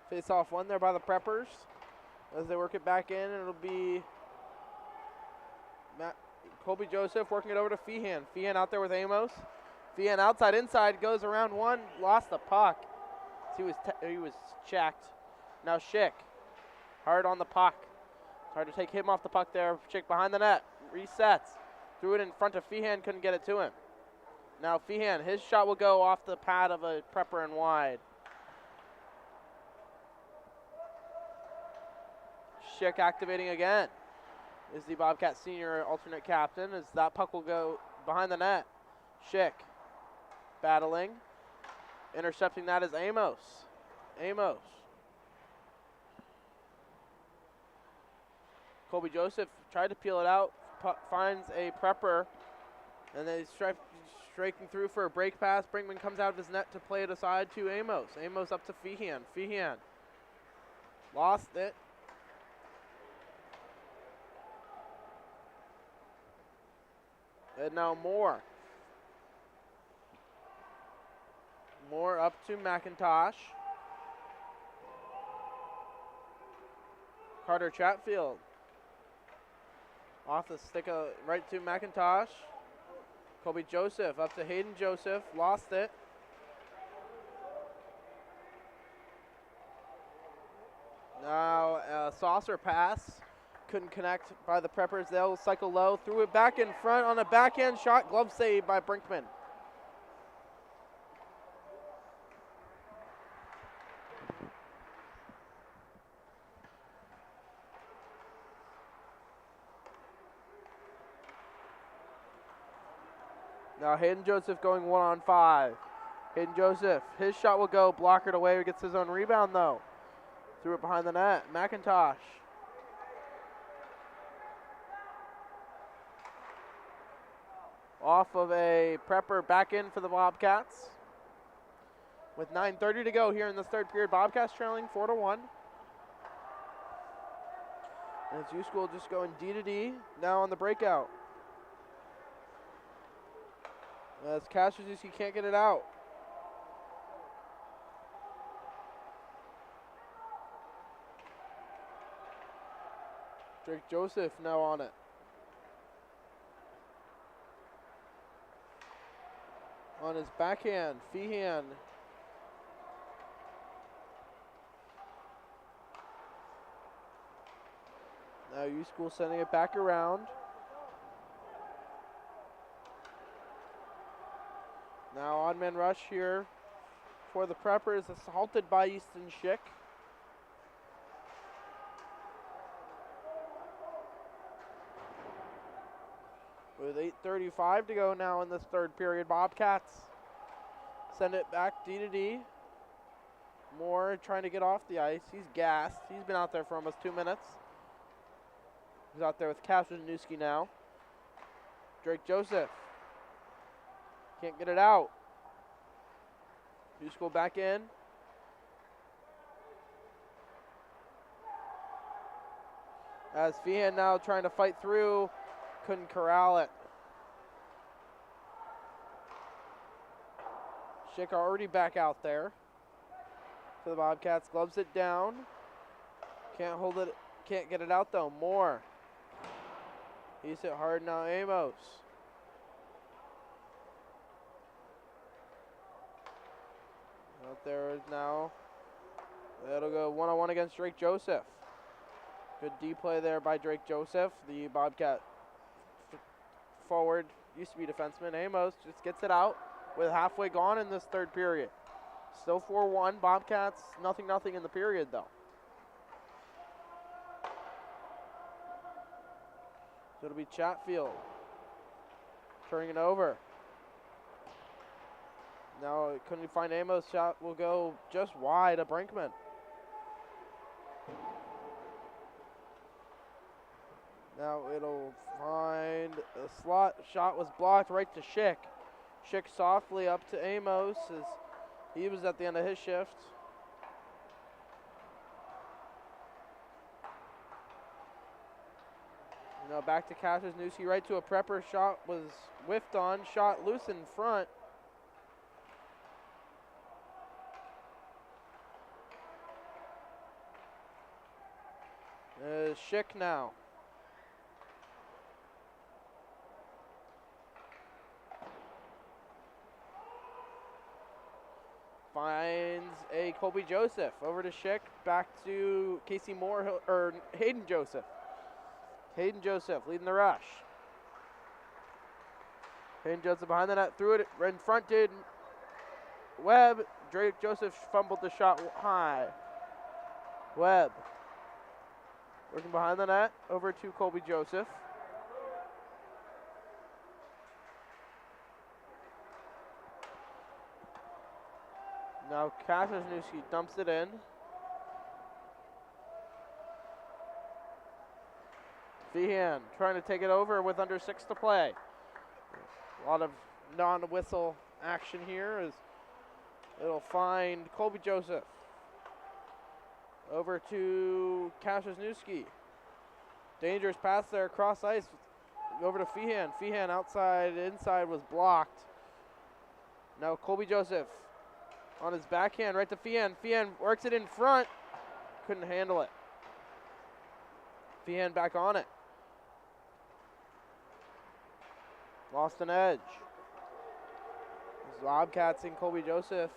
face off one there by the Preppers as they work it back in. It'll be Colby Joseph working it over to Feehan. Feehan out there with Amos. Feehan outside, inside, goes around one, lost the puck. He was checked. Now Schick, hard on the puck. Hard to take him off the puck there. Schick behind the net, resets. Threw it in front of Feehan, couldn't get it to him. Now Feehan, his shot will go off the pad of a prepper and wide. Schick activating again. Is the Bobcat senior alternate captain as that puck will go behind the net. Schick battling. Intercepting that is Amos. Amos. Colby Joseph tried to peel it out, finds a prepper, and they striking through for a break pass. Brinkman comes out of his net to play it aside to Amos. Amos up to Feehan. Feehan lost it. And now Moore. Moore up to McIntosh. Carter Chatfield. Off the stick right to McIntosh. Colby Joseph up to Hayden Joseph. Lost it. Now a saucer pass. Couldn't connect by the Preppers. They'll cycle low. Threw it back in front on a backhand shot. Glove save by Brinkman. Now Hayden Joseph going 1-on-5. Hayden Joseph, his shot will go. Blockered away. He gets his own rebound though. Threw it behind the net. McIntosh. Off of a prepper, back in for the Bobcats. With 9:30 to go here in the third period, Bobcats trailing 4-1. And it's U-School just going D to D now on the breakout. As Kaszewski can't get it out. Drake Joseph now on it. On his backhand, Feehan. Now U-School sending it back around. Now on-man rush here for the Preppers, assaulted by Easton Schick. With 8:35 to go now in this third period, Bobcats send it back D to D. Moore trying to get off the ice. He's gassed. He's been out there for almost 2 minutes. He's out there with Kaszewski now. Drake Joseph. Can't get it out. U-School back in. As Feehan now trying to fight through. Couldn't corral it. Schick already back out there for the Bobcats. Gloves it down. Can't hold it. Can't get it out though. Moore. He's hit hard now. Amos. Out there is now. That'll go 1-on-1 against Drake Joseph. Good D play there by Drake Joseph. The Bobcat forward used to be defenseman. Amos just gets it out with halfway gone in this third period. Still 4-1. Bobcats 0-0 in the period though. So it'll be Chatfield turning it over. Now couldn't find Amos. Shot will go just wide of Brinkman. Now it'll find a slot. Shot was blocked right to Schick. Schick softly up to Amos as he was at the end of his shift. Now back to Kaszewski, right to a prepper. Shot was whiffed on. Shot loose in front. Schick now. Finds a Colby Joseph. Over to Schick. Back to Casey Moore, or Hayden Joseph. Hayden Joseph leading the rush. Hayden Joseph behind the net, threw it in front, did Webb. Drake Joseph fumbled the shot high. Webb working behind the net, over to Colby Joseph. Now Kasniewski dumps it in. Feehan trying to take it over with under 6 to play. A lot of non-whistle action here as it'll find Colby Joseph. Over to Kasniewski. Dangerous pass there across ice. Over to Feehan. Feehan outside, inside was blocked. Now Colby Joseph on his backhand right to Feehan. Feehan works it in front. Couldn't handle it. Feehan back on it. Lost an edge. Bobcats and Colby Joseph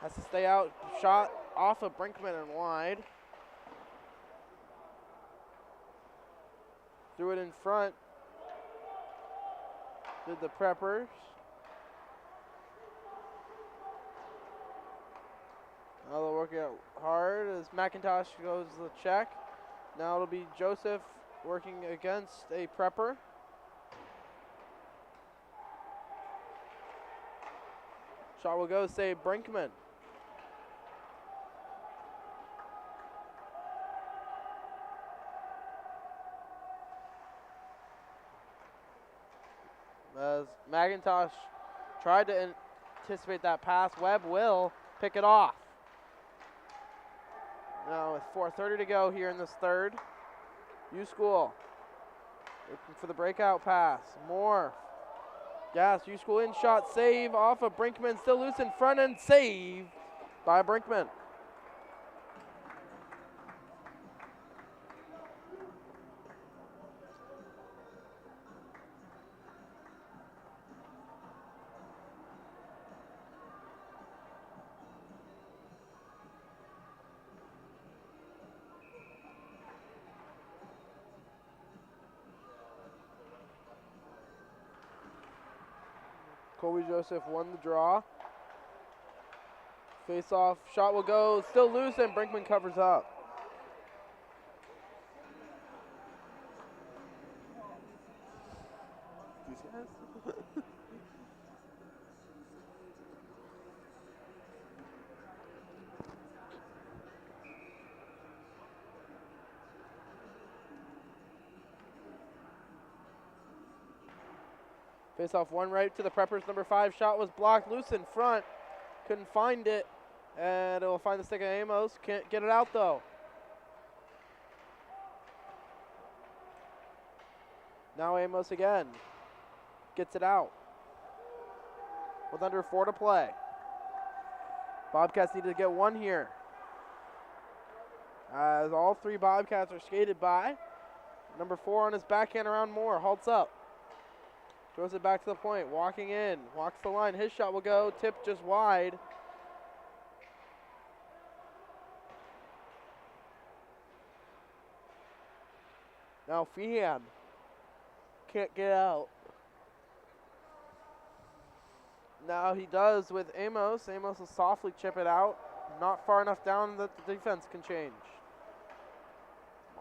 has to stay out. Shot off of Brinkman and wide. Threw it in front. Did the Preppers. Now they'll work it out hard as McIntosh goes to the check. Now it'll be Joseph working against a Prepper. Shot will go, save Brinkman. As McIntosh tried to anticipate that pass, Webb will pick it off. Now with 4:30 to go here in this third, U-School looking for the breakout pass. Moore. Gas, U-School in shot, save off of Brinkman, still loose in front and save by Brinkman. Colby Joseph won the draw. Face off, shot will go, still loose, and Brinkman covers up. Face off one right to the Preppers, number 5. Shot was blocked, loose in front. Couldn't find it. And it will find the stick of Amos. Can't get it out though. Now Amos again. Gets it out. With under 4 to play. Bobcats need to get one here. As all 3 Bobcats are skated by. Number 4 on his backhand around Moore. Halts up. Throws it back to the point, walking in, walks the line. His shot will go, tipped just wide. Now Feehan can't get out. Now he does with Amos. Amos will softly chip it out. Not far enough down that the defense can change.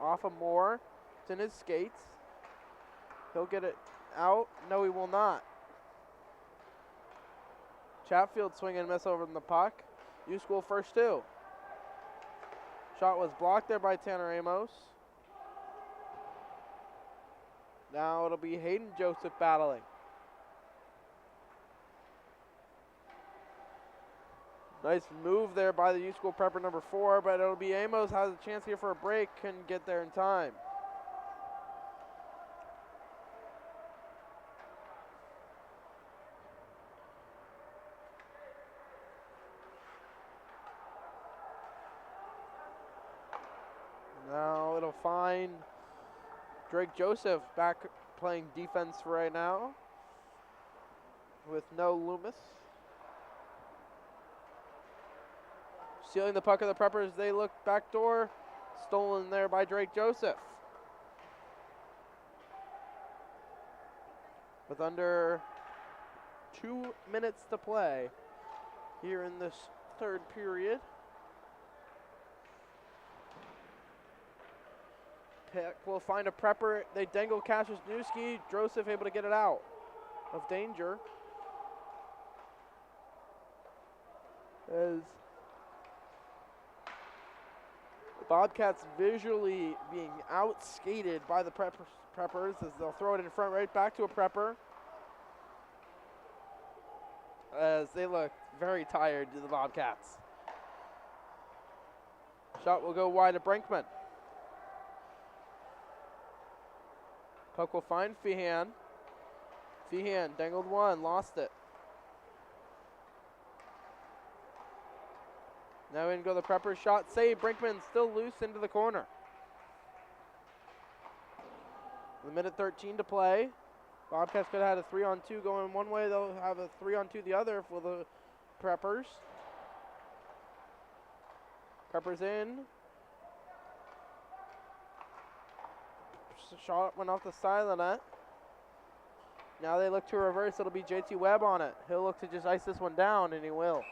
Off of Moore. It's in his skates. He'll get it out. No, he will not. Chatfield swing and miss over the puck. U-School first 2. Shot was blocked there by Tanner Amos. Now it'll be Hayden Joseph battling. Nice move there by the U-School Prepper number 4, but it'll be Amos has a chance here for a break, couldn't get there in time. Now it'll find Drake Joseph back playing defense right now with no Loomis. Stealing the puck of the Preppers, they look backdoor. Stolen there by Drake Joseph. With under 2 minutes to play here in this third period. Peck will find a prepper. They dangle Kaspersnewski. Joseph able to get it out of danger. As the Bobcats visually being out-skated by the preppers as they'll throw it in front right back to a prepper. As they look very tired to the Bobcats. Shot will go wide to Brinkman. Puck will find Feehan. Feehan dangled one, lost it. Now in go the Preppers, shot save. Brinkman still loose into the corner. With a minute 13 to play. Bobcats could have had a 3-on-2 going one way. They'll have a 3-on-2 the other for the Preppers. Preppers in. Shot went off the side of the net. Now they look to reverse. It'll be JT Webb on it. He'll look to just ice this one down, and he will,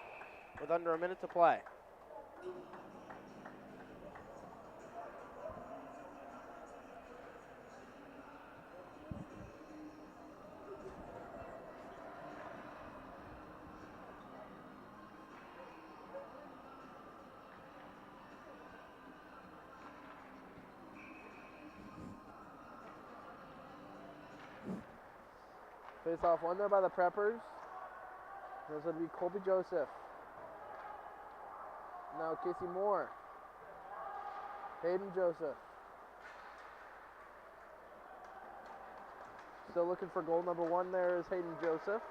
with under a minute to play. Face off one there by the Preppers. There's going to be Colby Joseph. Now Casey Moore. Hayden Joseph. Still looking for goal number 1 there is Hayden Joseph.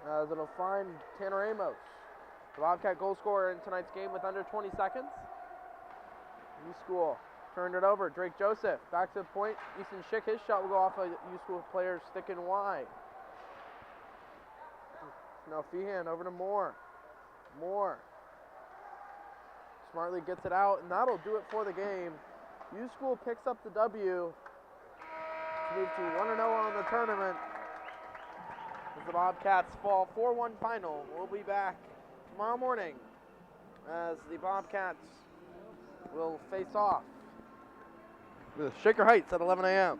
As it'll find Tanner Amos, the Bobcat goal scorer in tonight's game with under 20 seconds. U-School turned it over. Drake Joseph back to the point. Easton Schick, his shot will go off a U-School player's stick and wide. Now Feehan over to Moore. Moore smartly gets it out, and that'll do it for the game. U-School picks up the W to move to 1-0 on the tournament as the Bobcats fall 4-1 final. We'll be back tomorrow morning as the Bobcats will face off with Shaker Heights at 11 a.m.